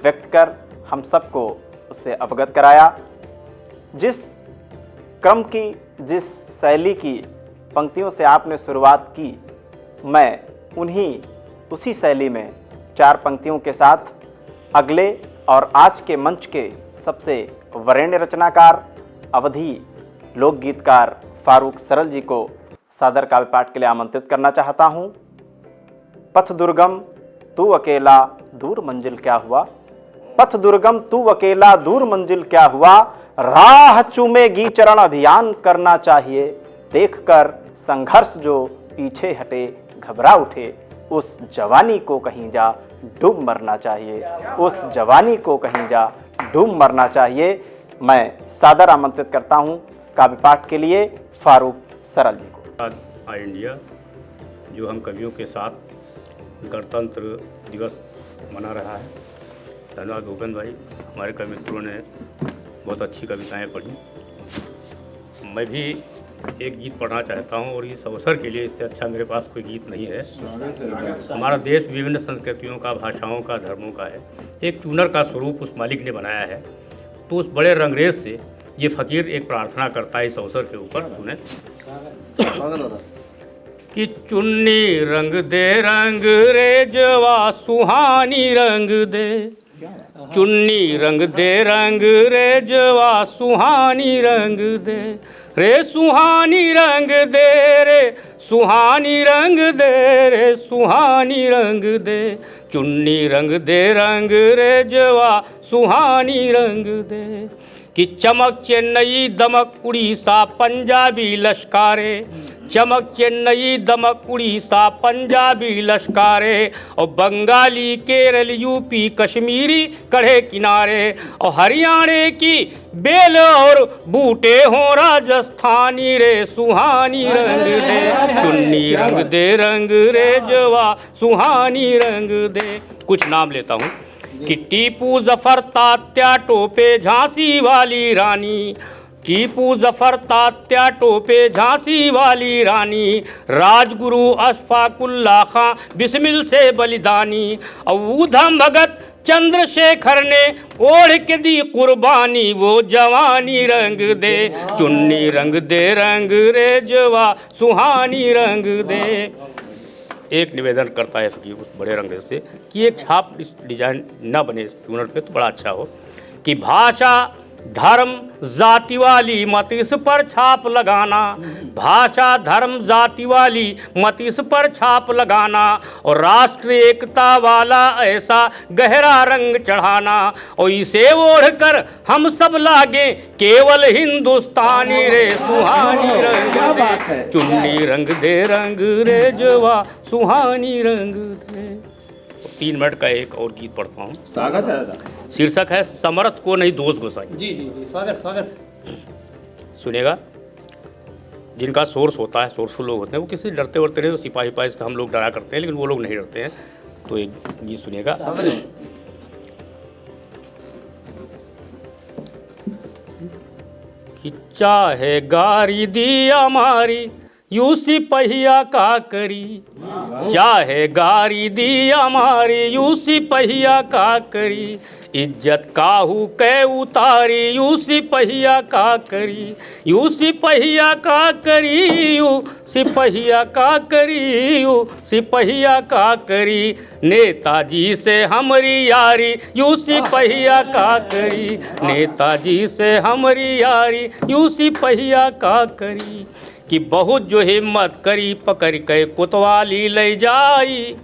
व्यक्त कर हम सबको उससे अवगत कराया। जिस क्रम की, जिस शैली की पंक्तियों से आपने शुरुआत की, मैं उसी शैली में 4 पंक्तियों के साथ अगले और आज के मंच के सबसे वरेण्य रचनाकार, अवधी लोकगीतकार फारूक सरल जी को सादर काव्य पाठ के लिए आमंत्रित करना चाहता हूँ। पथ दुर्गम तू अकेला दूर मंजिल क्या हुआ, पथ दुर्गम तू अकेला दूर मंजिल क्या हुआ, राह चूमेगी चरण अभियान करना चाहिए, देखकर संघर्ष जो पीछे हटे घबरा उठे, उस जवानी को कहीं जा डूब मरना चाहिए, उस जवानी को कहीं जा डूब मरना चाहिए। मैं सादर आमंत्रित करता हूं काव्य पाठ के लिए फारूक सरल जी को। ऑल इंडिया जो हम कवियों के साथ गणतंत्र दिवस मना रहा है। धन्यवाद भूपेंद्र भाई, हमारे कवि मित्रों ने बहुत अच्छी कविताएं पढ़ी। मैं भी एक गीत पढ़ना चाहता हूं और इस अवसर के लिए इससे अच्छा मेरे पास कोई गीत नहीं है। हमारा देश विभिन्न संस्कृतियों का, भाषाओं का, धर्मों का है। एक चूनर का स्वरूप उस मालिक ने बनाया है, तो उस बड़े रंगरेज से ये फ़कीर एक प्रार्थना करता है इस अवसर के ऊपर। सुने कि चुन्नी रंग दे रंग रेजवा सुहानी रंग दे, चुन्नी रंग दे रंग रेजवा सुहानी रंग दे, रे सुहानी रंग दे, रे सुहानी रंग दे, रे सुहानी रंग दे, चुन्नी रंग दे रंग रेजवा सुहानी रंग दे। कि चमक चेन्नई दमक उड़ीसा पंजाबी लश्कारे, चमक चेन्नई दमक उड़ीसा पंजाबी लश्कारे, और बंगाली केरल यूपी कश्मीरी कड़े किनारे, और हरियाणे की बेल और बूटे हों राजस्थानी, रे सुहानी रंग दे, चुन्नी रंग दे रंग रेजवा सुहानी रंग दे। कुछ नाम लेता हूँ कि टीपू जफर तात्या टोपे झांसी वाली रानी, टीपू जफर तात्या टोपे झांसी वाली रानी, राजगुरु अशफाकुल्ला खां बिस्मिल से बलिदानी, और ऊधम भगत चंद्रशेखर ने ओढ़ के दी कुर्बानी, वो जवानी रंग दे, चुन्नी रंग दे रंग रेजवा सुहानी रंग दे। एक निवेदन करता है कि उस बड़े रंग से कि एक छाप इस डिजाइन ना बने इस ट्यूनर पे तो बड़ा अच्छा हो, कि भाषा धर्म जाति वाली मत इस पर छाप लगाना, भाषा धर्म जाति वाली मत इस पर छाप लगाना, और राष्ट्र एकता वाला ऐसा गहरा रंग चढ़ाना, और इसे ओढ़कर हम सब लागे केवल हिंदुस्तानी, रे सुहानी रंग दे, चुन्नी रंग दे रंग रेजवा सुहानी रंग दे। 3 मिनट का एक और गीत पढ़ता हूँ। स्वागत है। शीर्षक है समर्थ को नहीं दोष गोसाई। जी जी जी, स्वागत स्वागत। सुनेगा, जिनका सोर्स होता है, सोर्सफुल लोग होते हैं, वो किसी डरते वरते नहीं, सिपाही पाही से हम लोग डरा करते हैं, लेकिन वो लोग नहीं डरते हैं। तो एक गीत सुनिएगा। कि चाहे गारी दी हमारी यूं सिपहिया का करी, चाहे गारी दी हमारी यूं सिपहिया का करी, इज्जत काहू कै उतारी यूं सिपहिया का करी, यूं सिपहिया का करी, यूं सिपहिया का करी, यूं सिपहिया का करी, नेताजी से हमारी यारी यूं सिपहिया का करी, नेताजी से हमारी यारी यूं सिपहिया का करी। कि बहुत जो हिम्मत करी पकड़ के कोतवाली ले जाई,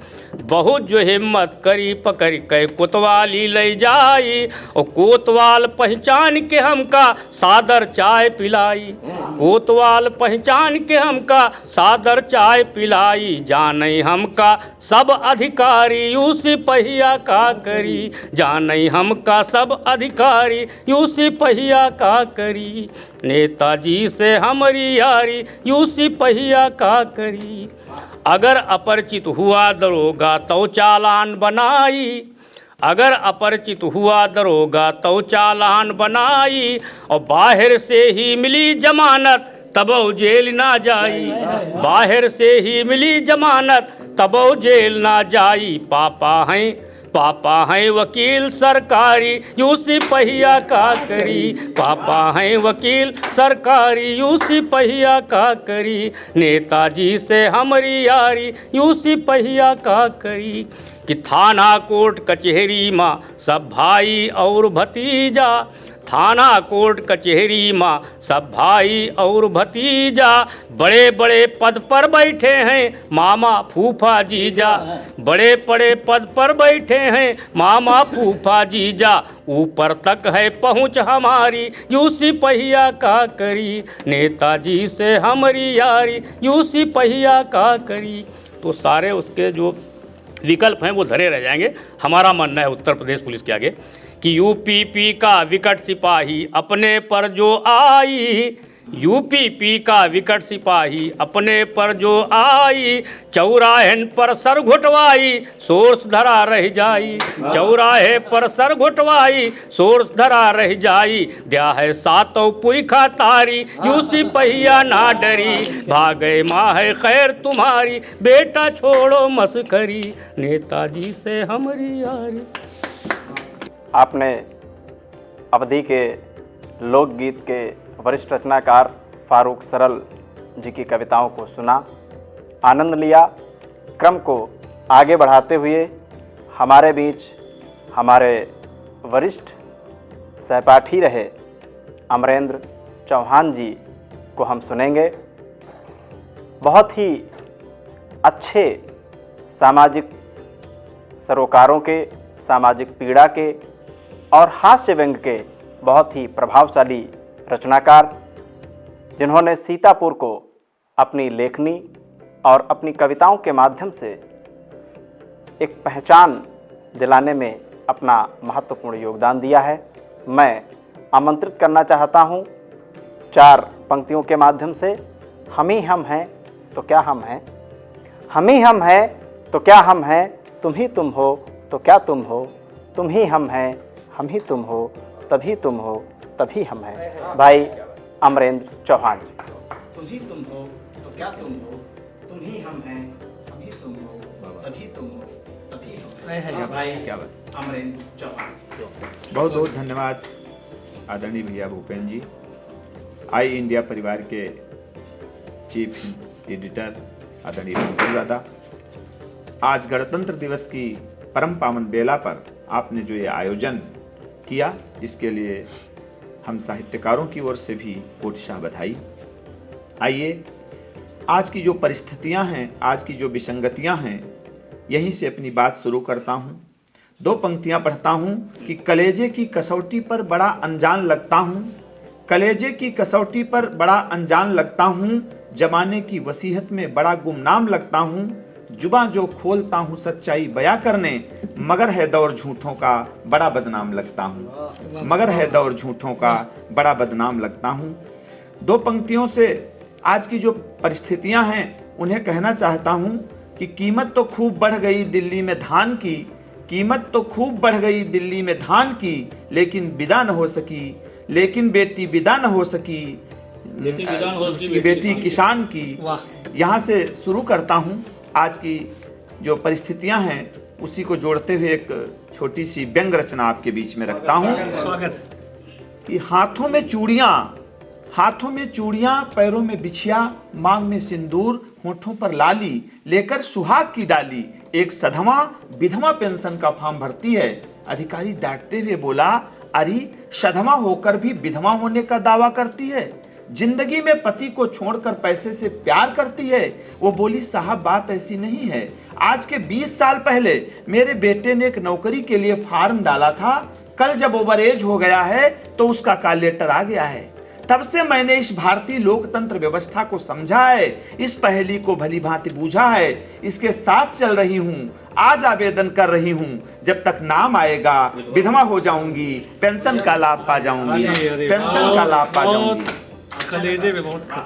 बहुत जो हिम्मत करी पकड़ के कोतवाली ले जाई, और कोतवाल पहचान के हमका सादर चाय पिलाई, कोतवाल पहचान के हमका सादर चाय पिलाई, जाने हमका सब अधिकारी यूं सिपहिया का करी, जाने हमका सब अधिकारी यूं सिपहिया का करी, नेताजी से हमारी यारी यूं सिपहिया का करी। अगर अपरिचित हुआ दरोगा तो चालान बनाई, अगर अपरिचित हुआ दरोगा तो चालान बनाई, और बाहर से ही मिली जमानत तब जेल ना जाई, बाहर से ही मिली जमानत तब जेल ना जाई, पापा हैं वकील सरकारी यूं सिपहिया का करी, पापा हैं वकील सरकारी यूं सिपहिया का करी, नेताजी से हमारी यारी यूं सिपहिया का करी। कि थाना कोर्ट कचहरी माँ सब भाई और भतीजा, थाना कोर्ट कचहरी माँ सब भाई और भतीजा, बड़े बड़े पद पर बैठे हैं मामा फूफा जीजा, बड़े बड़े पद पर बैठे हैं मामा फूफा जीजा, ऊपर तक है पहुँच हमारी यूं सिपहिया का करी, नेताजी से हमारी यारी यूं सिपहिया का करी। तो सारे उसके जो विकल्प हैं वो धरे रह जाएंगे। हमारा मानना है उत्तर प्रदेश पुलिस के आगे कि यूपीपी का विकट सिपाही अपने पर जो आई, यूपीपी का विकट सिपाही अपने पर जो आई, चौराहे पर सर घुटवाई सोर्स धरा रह जाई। चौराहे पर सर घुटवाई सोर्स धरा रह जाई। द्या है सातों पुरखा तारी, यूसी पहिया ना डरी। भागे माँ है खैर तुम्हारी, बेटा छोड़ो मस्करी, नेताजी से हमारी यारी। आपने अवधि के लोकगीत के वरिष्ठ रचनाकार फारूक सरल जी की कविताओं को सुना, आनंद लिया। क्रम को आगे बढ़ाते हुए हमारे बीच हमारे वरिष्ठ सहपाठी रहे अमरेंद्र चौहान जी को हम सुनेंगे। बहुत ही अच्छे सामाजिक सरोकारों के, सामाजिक पीड़ा के और हास्य व्यंग के बहुत ही प्रभावशाली रचनाकार, जिन्होंने सीतापुर को अपनी लेखनी और अपनी कविताओं के माध्यम से एक पहचान दिलाने में अपना महत्वपूर्ण योगदान दिया है। मैं आमंत्रित करना चाहता हूँ 4 पंक्तियों के माध्यम से। हम ही हम हैं तो क्या हम हैं, हम ही हम हैं तो क्या हम हैं, तुम ही तुम हो तो क्या तुम हो, तुम ही हम हैं, हम ही तुम हो, तभी तुम हो, तभी हम हैं। भाई अमरेंद्र चौहान जी। तुम ही तुम हो तो क्या तुम हो, तुम ही हम हैं, हम ही तुम हो, तभी तुम हो, तभी हम हैं। भाई क्या बात, अमरेंद्र चौहान। बहुत बहुत धन्यवाद आदरणीय भैया भूपेन जी, आई इंडिया परिवार के चीफ एडिटर आदरणीय पंकज दादा। आज गणतंत्र दिवस की परम पावन बेला पर आपने जो ये आयोजन किया, इसके लिए हम साहित्यकारों की ओर से भी कोटिशाह बधाई। आइए, आज की जो परिस्थितियां हैं, आज की जो विसंगतियां हैं, यहीं से अपनी बात शुरू करता हूं। 2 पंक्तियां पढ़ता हूं कि कलेजे की कसौटी पर बड़ा अनजान लगता हूं, कलेजे की कसौटी पर बड़ा अनजान लगता हूं, जमाने की वसीहत में बड़ा गुमनाम लगता हूं, जुबां जो खोलता हूं सच्चाई बयां करने, मगर है दौर झूठों का बड़ा बदनाम लगता हूं, मगर है दौर झूठों का बड़ा बदनाम लगता हूं। 2 पंक्तियों से आज की जो परिस्थितियां हैं उन्हें कहना चाहता हूं कि कीमत तो खूब बढ़ गई दिल्ली में धान की, कीमत तो खूब बढ़ गई दिल्ली में धान की, लेकिन विदा न हो सकी, लेकिन बेटी विदा न हो सकी, बेटी किसान की। यहाँ से शुरू करता हूँ। आज की जो परिस्थितियां हैं उसी को जोड़ते हुए एक छोटी सी व्यंग रचना आपके बीच में रखता हूं। स्वागत। कि हाथों में चूड़ियां, पैरों में बिछिया, मांग में सिंदूर, होठों पर लाली, लेकर सुहाग की डाली, एक सधवा विधवा पेंशन का फॉर्म भरती है। अधिकारी डांटते हुए बोला, अरे सधवा होकर भी विधवा होने का दावा करती है, जिंदगी में पति को छोड़कर पैसे से प्यार करती है। वो बोली, साहब बात ऐसी नहीं है, आज के 20 साल पहले मेरे बेटे ने एक नौकरी के लिए फॉर्म डाला था, कल जब ओवरएज हो गया है तो उसका कॉल लेटर आ गया है। तब से मैंने इस भारतीय लोकतंत्र व्यवस्था को समझा है, इस पहेली को भली भांति बूझा है, इसके साथ चल रही हूँ, आज आवेदन कर रही हूँ, जब तक नाम आएगा विधवा हो जाऊंगी, पेंशन का लाभ पा जाऊंगी, पेंशन का लाभ पा जाऊंगी।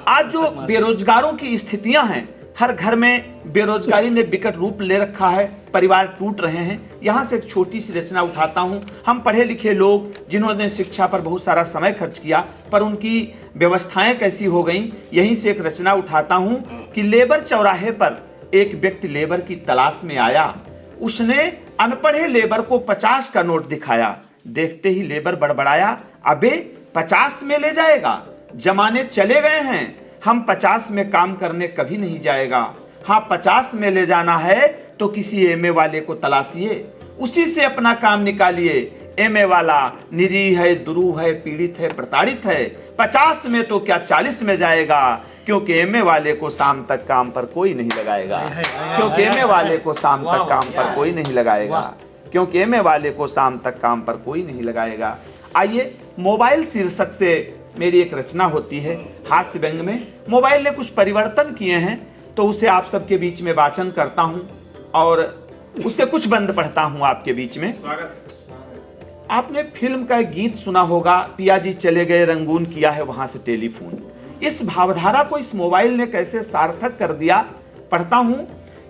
आज जो बेरोजगारों की स्थितियां हैं, हर घर में बेरोजगारी ने विकट रूप ले रखा है, परिवार टूट रहे हैं। यहाँ से एक छोटी सी रचना उठाता हूँ। हम पढ़े लिखे लोग जिन्होंने शिक्षा पर बहुत सारा समय खर्च किया, पर उनकी व्यवस्थाएं कैसी हो गई, यहीं से एक रचना उठाता हूँ कि लेबर चौराहे पर एक व्यक्ति लेबर की तलाश में आया, उसने अनपढ़े लेबर को 50 का नोट दिखाया, देखते ही लेबर बड़बड़ाया, अबे 50 में ले जाएगा, जमाने चले गए हैं, हम 50 में काम करने कभी नहीं जाएगा। हाँ 50 में ले जाना है तो किसी एमए वाले को तलाशिए, उसी से अपना काम निकालिए। एमए वाला निरीह है, दुरूह है, पीड़ित है, प्रताड़ित है, 50 में तो क्या 40 में जाएगा, क्योंकि एमए वाले को शाम तक काम पर कोई नहीं लगाएगा, क्योंकि एमए वाले को शाम तक काम पर कोई नहीं लगाएगा, क्योंकि एमए वाले को शाम तक काम पर कोई नहीं लगाएगा। आइए, मोबाइल शीर्षक से मेरी एक रचना होती है हास्य व्यंग में। मोबाइल ने कुछ परिवर्तन किए हैं तो उसे आप सबके बीच में वाचन करता हूं और उसके कुछ बंद पढ़ता हूं आपके बीच में। आपने फिल्म का एक गीत सुना होगा, पिया जी चले गए रंगून किया है वहां से टेलीफोन। इस भावधारा को इस मोबाइल ने कैसे सार्थक कर दिया। पढ़ता हूं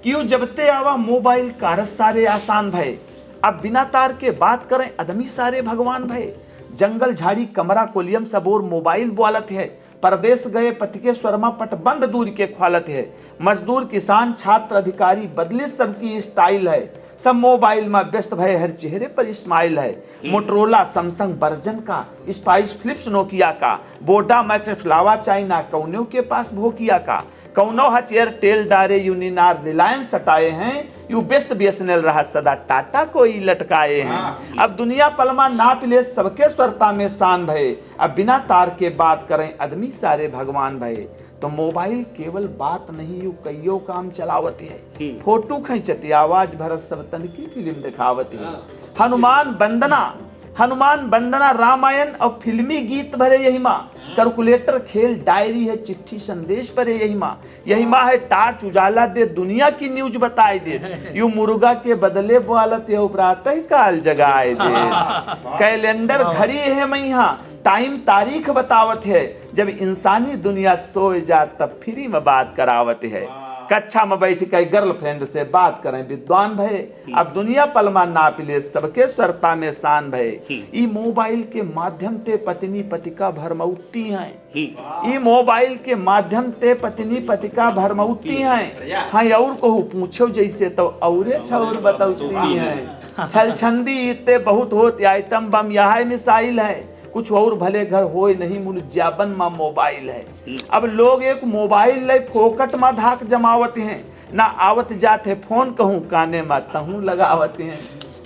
कि यू जबते आवा मोबाइल कारस सारे आसान भय, अब बिना तार के बात करें आदमी सारे भगवान भय। जंगल झाड़ी कमरा कोलियम सबोर मोबाइल बोलत है, परदेश गए पति के स्वरमा पट बंद दूर के ख्वालत है। मजदूर किसान छात्र अधिकारी बदली सबकी स्टाइल है, सब मोबाइल में व्यस्त भय हर चेहरे पर स्माइल है। मोटरोला सैमसंग बर्जन का, स्पाइस फिलिप्स नोकिया का, बोडा माइक्रोफ्लावा चाइना कौनों के पास भोकिया का, कौनो हच एयरटेल डारे यूनिनार रिलायंस हटाए हैं, यू बेस्ट बीएसएनएल रहा सदा टाटा को ही लटकाए हैं। अब दुनिया पलमा नाप ले सबके स्वरता में शान भय, अब बिना तार के बात करें आदमी सारे भगवान भय। तो मोबाइल केवल बात नहीं यू कईयो काम चलावत है, फोटो खींचती आवाज भरत सब तन की फिल्म दिखावत है। हनुमान वंदना रामायण और फिल्मी गीत भरे यही माँ, कैलकुलेटर खेल डायरी है चिट्ठी संदेश पर यही माँ। यही माँ है टार्च उजाला दे दुनिया की न्यूज बताए दे, यू मुर्गा के बदले बोलत ये उपरात ही काल जगाए दे। कैलेंडर घड़ी है मैया टाइम तारीख बतावत है, जब इंसानी दुनिया सोए जा तब फ्री में बात करावत है। कक्षा में बैठ कर गर्लफ्रेंड से बात करें विद्वान भय, अब दुनिया पलमा नाप ले सबके स्वरता में शान भय। ई मोबाइल के माध्यम ते पत्नी पतिका भरमौती हैं, ई मोबाइल के माध्यम ते पत्नी पतिका भरमौती हैं। हाँ और कहूँ पूछो जैसे तो औरे ठौर बतौती हैं। छलछंदी इतने बहुत होते आइटम बम यह मिसाइल है, कुछ और भले घर होए नहीं मुल जाबन में मोबाइल है। अब लोग एक मोबाइल ले फोकट में धाक जमावत हैं, ना आवत जाते फोन कहूँ काने में तहूँ लगावत हैं।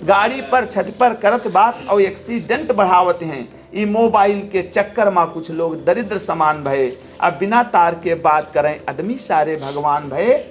गाड़ी पर छत पर करत बात और एक्सीडेंट बढ़ावत हैं। ई मोबाइल के चक्कर में कुछ लोग दरिद्र समान भय, अब बिना तार के बात करें आदमी सारे भगवान भय।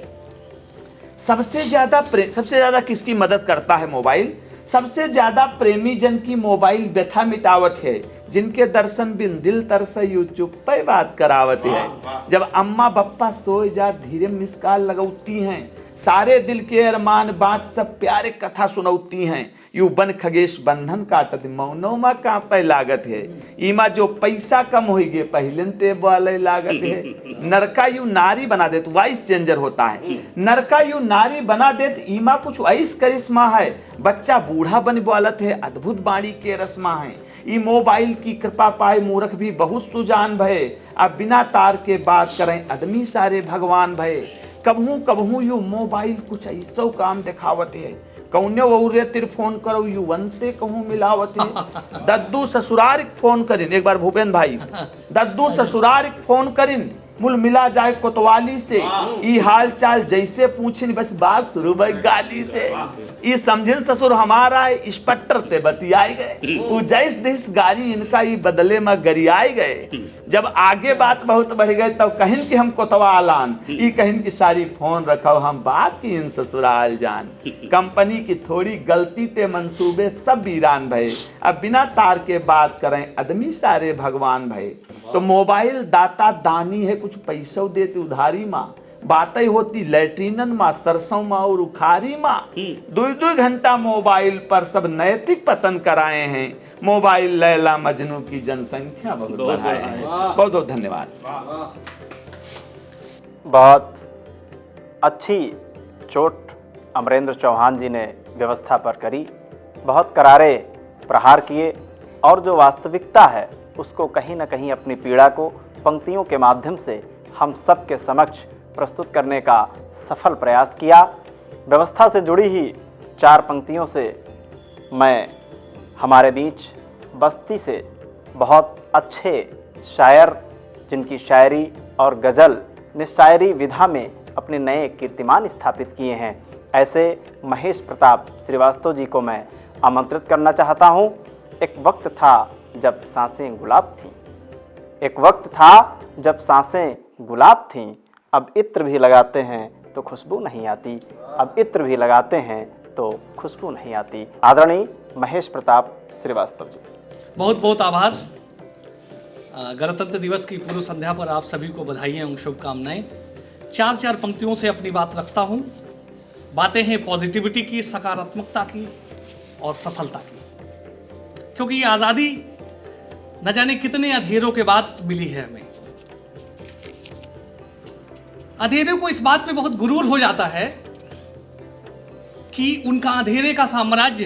सबसे ज्यादा किसकी मदद करता है मोबाइल? सबसे ज्यादा प्रेमी जन की मोबाइल व्यथा मिटावत है, जिनके दर्शन बिन दिल तरसे यू चुप पे बात करावत है। जब अम्मा बप्पा सोए जा धीरे मिसकाल लगौती हैं, सारे दिल के अरमान बात सब प्यारे कथा सुनौती हैं। यू बन खगेश बंधन काटत मौनो मा कांपे लागत है, इमा जो पैसा कम हो गए पहले ते बोले लागत है। नरका यू नारी बना देत, वाइस चेंजर होता है। नरका यू नारी बना देत इमा कुछ ऐस करिश्मा है, बच्चा बूढ़ा बन बोलत है अद्भुत बाणी के रस्मा है। ई मोबाइल की कृपा पाए मूर्ख भी बहुत सुजान भय, अब बिना तार के बात करें आदमी सारे भगवान भय। कबहू यू मोबाइल कुछ ऐसा काम दिखावत है, कौने औरे तिर फोन करो यू वंते कहूँ मिलावत है। दद्दू ससुरार फोन करिन, एक बार भूपेन भाई दद्दू ससुरार फोन करिन मुल मिला जाए कोतवाली से, ई हाल चाल जैसे पूछिन बस बात शुरू भाई गाली से। ई समझिन ससुर हमारा इंस्पेक्टर ते बतियाए गए, उ जैस दिस गाड़ी इनका ई बदले में गरियाए गए। जब आगे बात बहुत बढ़ गई तब कहिन कि हम कोतवालान, ई कहिन कि सारी फोन रखो हम बात की इन ससुराल जान। कंपनी की थोड़ी गलती ते मंसूबे सब वीरान भय, अब बिना तार के बात करें आदमी सारे भगवान भय। तो मोबाइल दाता दानी है, कुछ पैसों देते उधारी माँ, बातें होती लैट्रिनन माँ सरसों माँ और उखारी माँ। 2-2 घंटा मोबाइल पर सब नैतिक पतन कराए हैं, मोबाइल लैला मजनू की जनसंख्या बहुत बढ़ाए हैं। बहुत बहुत धन्यवाद। बहुत अच्छी चोट अमरेंद्र चौहान जी ने व्यवस्था पर करी, बहुत करारे प्रहार किए और जो वास्तविकता है उसको कहीं ना कहीं अपनी पीड़ा को पंक्तियों के माध्यम से हम सब के समक्ष प्रस्तुत करने का सफल प्रयास किया। व्यवस्था से जुड़ी ही 4 पंक्तियों से मैं हमारे बीच बस्ती से बहुत अच्छे शायर जिनकी शायरी और गज़ल ने शायरी विधा में अपने नए कीर्तिमान स्थापित किए हैं, ऐसे महेश प्रताप श्रीवास्तव जी को मैं आमंत्रित करना चाहता हूं। एक वक्त था जब सांसें गुलाब थीं, एक वक्त था जब सांसें गुलाब थीं, अब इत्र भी लगाते हैं तो खुशबू नहीं आती, अब इत्र भी लगाते हैं तो खुशबू नहीं आती। आदरणीय महेश प्रताप श्रीवास्तव जी, बहुत बहुत आभार। गणतंत्र दिवस की पूर्व संध्या पर आप सभी को बधाई एवं शुभकामनाएं। 4 पंक्तियों से अपनी बात रखता हूं। बातें हैं पॉजिटिविटी की, सकारात्मकता की और सफलता की, क्योंकि ये आज़ादी न जाने कितने अंधेरों के बाद मिली है हमें। अंधेरे को इस बात पे बहुत गुरूर हो जाता है कि उनका अंधेरे का साम्राज्य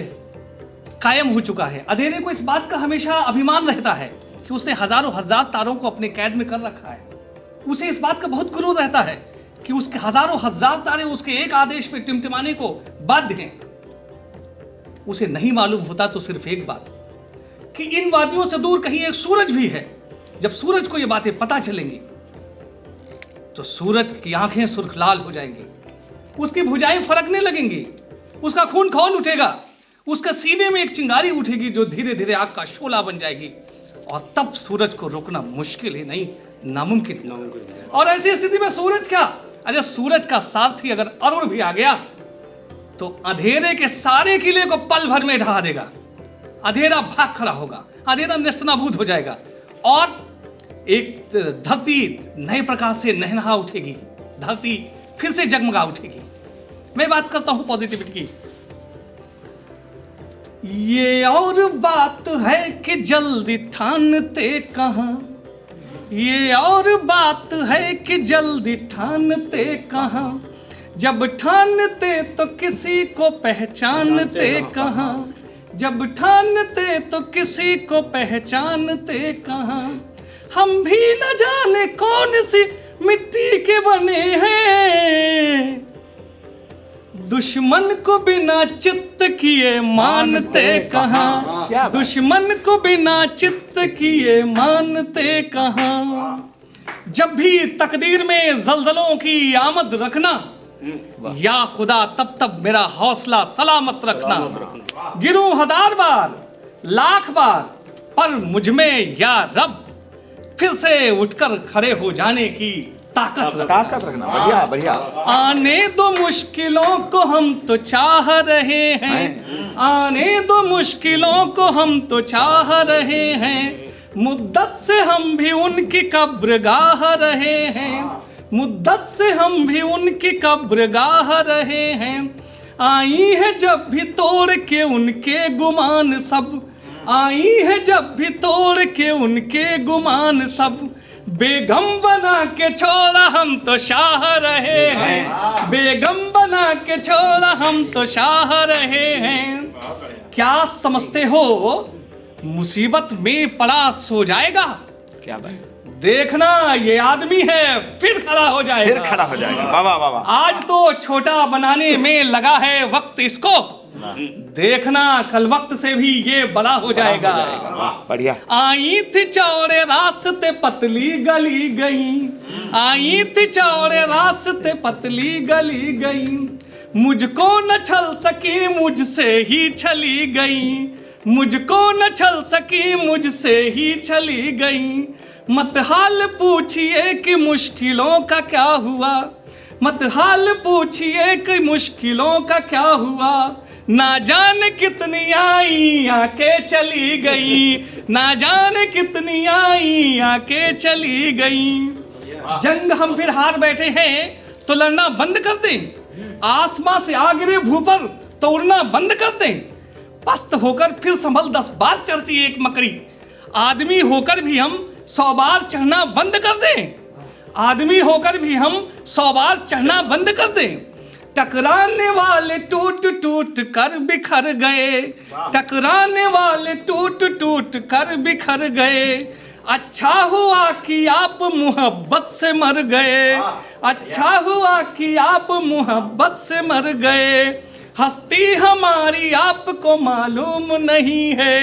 कायम हो चुका है। अंधेरे को इस बात का हमेशा अभिमान रहता है कि उसने हजारों हजार तारों को अपने कैद में कर रखा है। उसे इस बात का बहुत गुरूर रहता है कि उसके हजारों हजार तारे उसके एक आदेश पे टिमटिमाने को बाध्य हैं। उसे नहीं मालूम होता तो सिर्फ एक बात कि इन वादियों से दूर कहीं एक सूरज भी है। जब सूरज को ये बातें पता चलेंगी तो सूरज की आंखें सुर्ख लाल हो जाएंगी, उसकी भुजाएं फड़कने लगेंगी, उसका खून खौल उठेगा, उसका सीने में एक चिंगारी उठेगी जो धीरे धीरे आग का शोला बन जाएगी, और तब सूरज को रोकना मुश्किल ही नहीं, नामुमकिन। और ऐसी स्थिति में सूरज क्या, अरे सूरज का सारथी अगर अरुण भी आ गया तो अंधेरे के सारे किले को पल भर में ढहा देगा। अंधेरा भाग खड़ा होगा, अंधेरा नेस्तनाबूद हो जाएगा, और एक धरती नए प्रकाश से नहनहा उठेगी, धरती फिर से जगमगा उठेगी। मैं बात करता हूं पॉजिटिविटी की। ये और बात है कि जल्दी ठानते कहां, ये और बात है कि जल्दी ठानते कहां, जब ठानते तो किसी को पहचानते कहां, जब ठानते तो किसी को पहचानते कहां। हम भी न जाने कौन सी मिट्टी के बने हैं, दुश्मन को बिना चित्त किए मानते कहां, दुश्मन को बिना चित्त किए मानते कहां। जब भी तकदीर में जलजलों की आमद रखना, या खुदा तब तब मेरा हौसला सलामत रखना। गिरूं हजार बार लाख बार पर मुझमें या रब फिर से उठकर खड़े हो जाने की ताकत रखना। बढ़िया बढ़िया। आने दो मुश्किलों को हम तो चाह रहे हैं, आने दो मुश्किलों को हम तो चाह रहे हैं, मुद्दत से हम भी उनकी कब्र गाह रहे हैं, मुद्दत से हम भी उनकी कब्र गाह रहे हैं। आई है जब भी तोड़ के उनके गुमान सब, आई है जब भी तोड़ के उनके गुमान सब, बेगम बना के छोड़ा हम तो शाह रहे हैं, बेगम बना के छोड़ा हम तो शाह रहे हैं। क्या समझते हो मुसीबत में पड़ा सो जाएगा? क्या बात, देखना ये आदमी है फिर खड़ा हो जाएगा, फिर खड़ा हो जाएगा। वाह वाह वाह। आज तो छोटा बनाने में लगा है वक्त इसको, देखना कल वक्त से भी ये बड़ा हो जाएगा। बढ़िया। आई थी चौड़े रास्ते पतली गली गई, आई थी चौड़े रास्ते पतली गली गई, मुझको न छल सकी मुझसे ही छली गई, मुझको न छल सकी मुझसे ही छली गई। मत हाल पूछिए कि मुश्किलों का क्या हुआ, मत हाल पूछिए कि मुश्किलों का क्या हुआ, ना जाने कितनी आई आके चली गई, ना जाने कितनी आई आके चली गई। जंग हम फिर हार बैठे हैं तो लड़ना बंद कर दें, आसमां से आ गिरे भू पर तो उड़ना बंद कर दें, पस्त होकर फिर संभल 10 बार चढ़ती एक मकड़ी, आदमी होकर भी हम 100 बार चढ़ना बंद कर दें, आदमी होकर भी हम 100 बार चढ़ना बंद कर दें। टकराने वाले टूट टूट कर बिखर गए, टकराने वाले टूट टूट कर बिखर गए, अच्छा हुआ कि आप मोहब्बत से मर गए, अच्छा हुआ कि आप मोहब्बत से मर गए। हस्ती हमारी आपको मालूम नहीं है,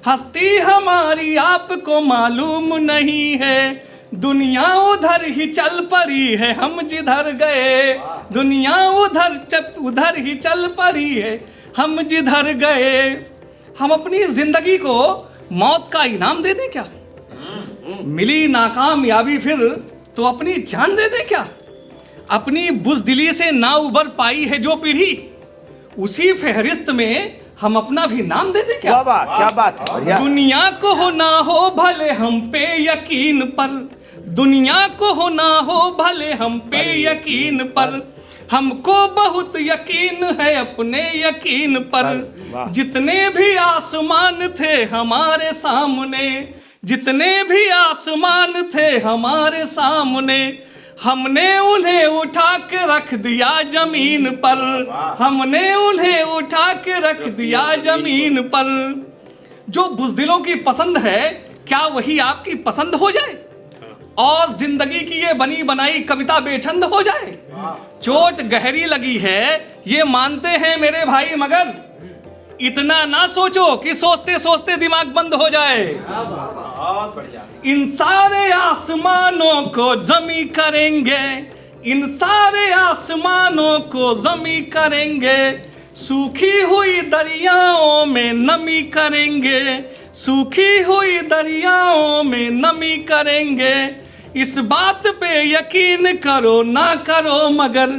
हस्ती हमारी आपको मालूम नहीं है, दुनिया उधर ही चल पड़ी है हम जिधर गए, दुनिया उधर ही चल पड़ी है हम जिधर गए। हम अपनी जिंदगी को मौत का इनाम दे दें क्या? मिली नाकामयाबी फिर तो अपनी जान दे दें क्या? अपनी बुज़दिली से ना उबर पाई है जो पीढ़ी, उसी फहरिस्त में हम अपना भी नाम दे दें क्या? वाह, क्या बात है, बढ़िया। दुनिया को हो ना हो भले हम पे यकीन पर, दुनिया को हो ना हो भले हम पे यकीन पर, हमको बहुत यकीन है अपने यकीन पर। जितने भी आसमान थे हमारे सामने, जितने भी आसमान थे हमारे सामने, हमने उन्हें उठा के रख दिया जमीन पर, हमने उन्हें उठा के रख दिया जमीन पर। जो बुज़दिलों की पसंद है क्या वही आपकी पसंद हो जाए, और जिंदगी की ये बनी बनाई कविता बेछंद हो जाए। चोट गहरी लगी है ये मानते हैं मेरे भाई, मगर इतना ना सोचो कि सोचते सोचते दिमाग बंद हो जाए। बहुत बढ़िया। इन सारे आसमानों को जमी करेंगे, इन सारे आसमानों को जमी करेंगे, सूखी हुई दरियाओं में नमी करेंगे, सूखी हुई दरियाओं में नमी करेंगे। इस बात पे यकीन करो ना करो मगर,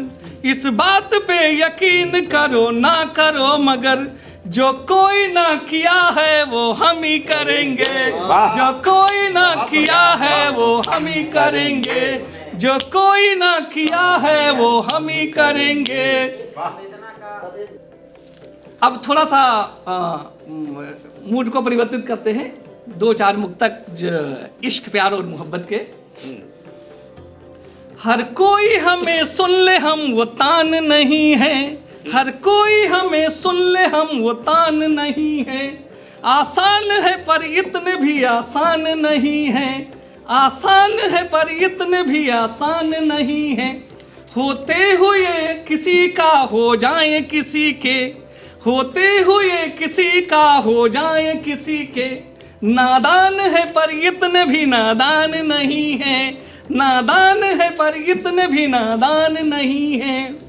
इस बात पे यकीन करो ना करो मगर, जो कोई ना किया है वो हम ही करेंगे, जो कोई ना किया है वो हम ही करेंगे, जो कोई ना किया है वो हम ही करेंगे। अब थोड़ा सा मूड को परिवर्तित करते हैं, 2-4 मुक्तक इश्क प्यार और मोहब्बत के। हर कोई हमें सुन ले हम वो तान नहीं है, हर कोई हमें सुन ले हम वो तान नहीं है। आसान है पर इतने भी आसान नहीं है, आसान है पर इतने भी आसान नहीं है। होते हुए किसी का हो जाए किसी के, होते हुए किसी का हो जाए किसी के। नादान है पर इतने भी नादान नहीं है, नादान है पर इतने भी नादान नहीं है।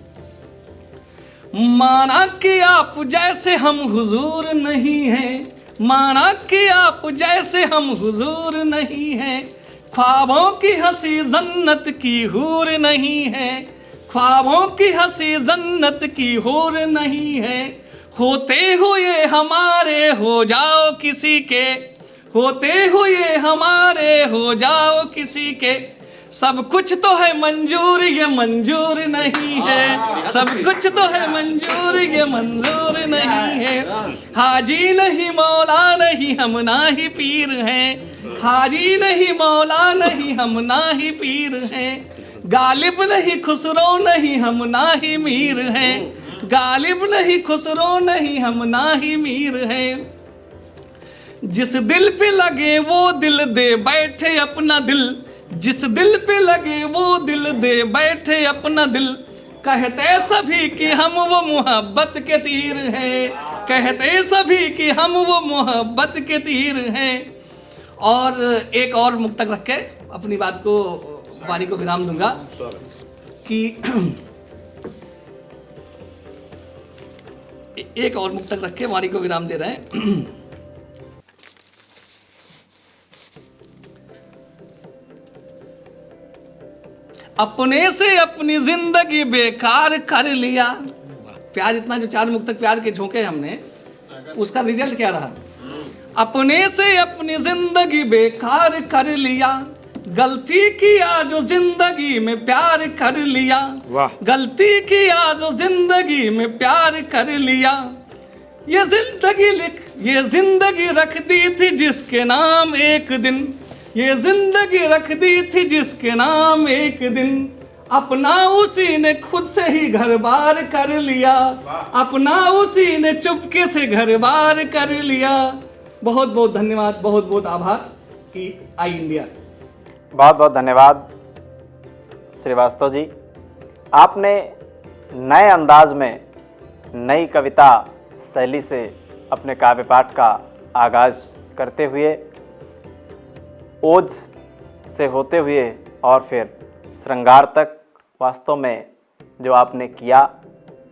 माना कि आप जैसे हम हुजूर नहीं हैं, माना कि आप जैसे हम हुजूर नहीं हैं। ख्वाबों की हंसी जन्नत की हूर नहीं है, ख्वाबों की हंसी जन्नत की हूर नहीं है। होते हुए हमारे हो जाओ किसी के, होते हुए हमारे हो जाओ किसी के। सब कुछ तो है मंजूर ये मंजूर नहीं है, सब कुछ तो है मंजूर ये मंजूर नहीं है। हाजी नहीं मौला नहीं हम ना ही पीर हैं, हाजी नहीं मौला नहीं हम ना ही पीर हैं। गालिब नहीं खुसरो नहीं हम ना ही मीर हैं, गालिब नहीं खुसरो नहीं हम ना ही मीर हैं। जिस दिल पे लगे वो दिल दे बैठे अपना दिल, जिस दिल पे लगे वो दिल दे बैठे अपना दिल। कहते सभी कि हम वो मोहब्बत के तीर हैं, कहते सभी कि हम वो मोहब्बत के तीर हैं। और एक और मुक्तक रख के अपनी बात को वाणी को विराम दूंगा कि एक और मुक्तक रख के वाणी को विराम दे रहे हैं। अपने से अपनी जिंदगी बेकार कर लिया। प्यार इतना जो 4 मुक्तक प्यार के झोंके हमने, उसका रिजल्ट क्या रहा? अपने से अपनी जिंदगी बेकार कर लिया, गलती किया जो जिंदगी में प्यार कर लिया, गलती किया जो जिंदगी में प्यार कर लिया। ये जिंदगी रख दी थी जिसके नाम एक दिन, ये जिंदगी रख दी थी जिसके नाम एक दिन। अपना उसी ने खुद से ही घर बार कर लिया, अपना उसी ने चुपके से घर बार कर लिया। बहुत बहुत धन्यवाद, बहुत बहुत आभार कि आई इंडिया। बहुत बहुत धन्यवाद श्रीवास्तव जी। आपने नए अंदाज में नई कविता शैली से अपने काव्य पाठ का आगाज करते हुए, ओज से होते हुए और फिर श्रृंगार तक, वास्तव में जो आपने किया,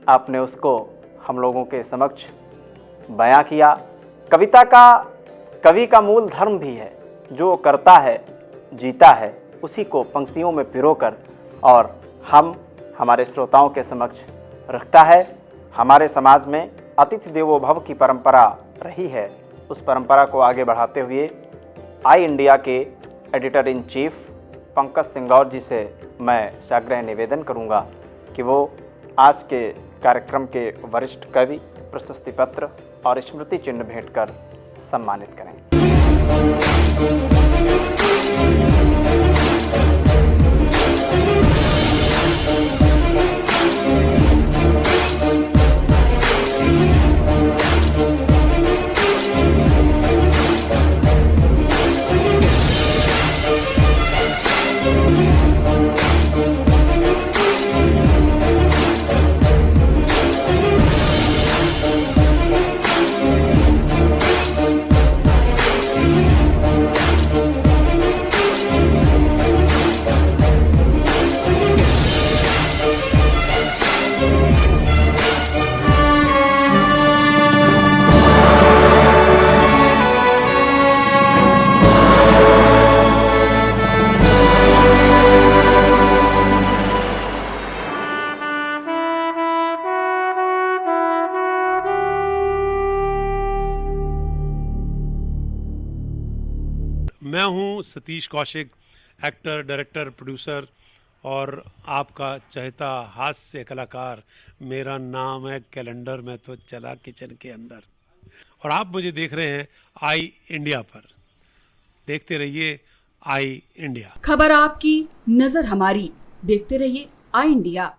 आपने उसको हम लोगों के समक्ष बयां किया। कविता का, कवि का मूल धर्म भी है, जो करता है जीता है उसी को पंक्तियों में पिरोकर और हमारे श्रोताओं के समक्ष रखता है। हमारे समाज में अतिथि देवो भव की परंपरा रही है, उस परंपरा को आगे बढ़ाते हुए आई इंडिया के editor in chief Pankaj Singh Gaur ji से मैं साग्रह निवेदन करूंगा कि वो आज के कार्यक्रम के वरिष्ठ कवि प्रशस्ति पत्र और स्मृति चिन्ह भेंट कर सम्मानित करें। मैं हूं Satish Kaushik, actor, director, producer और आपका चहेता हास्य कलाकार। मेरा नाम है कैलेंडर, मैं तो चला किचन के अंदर। और आप मुझे देख रहे हैं आई इंडिया पर। देखते रहिए आई इंडिया। खबर आपकी, नजर हमारी। देखते रहिए आई इंडिया।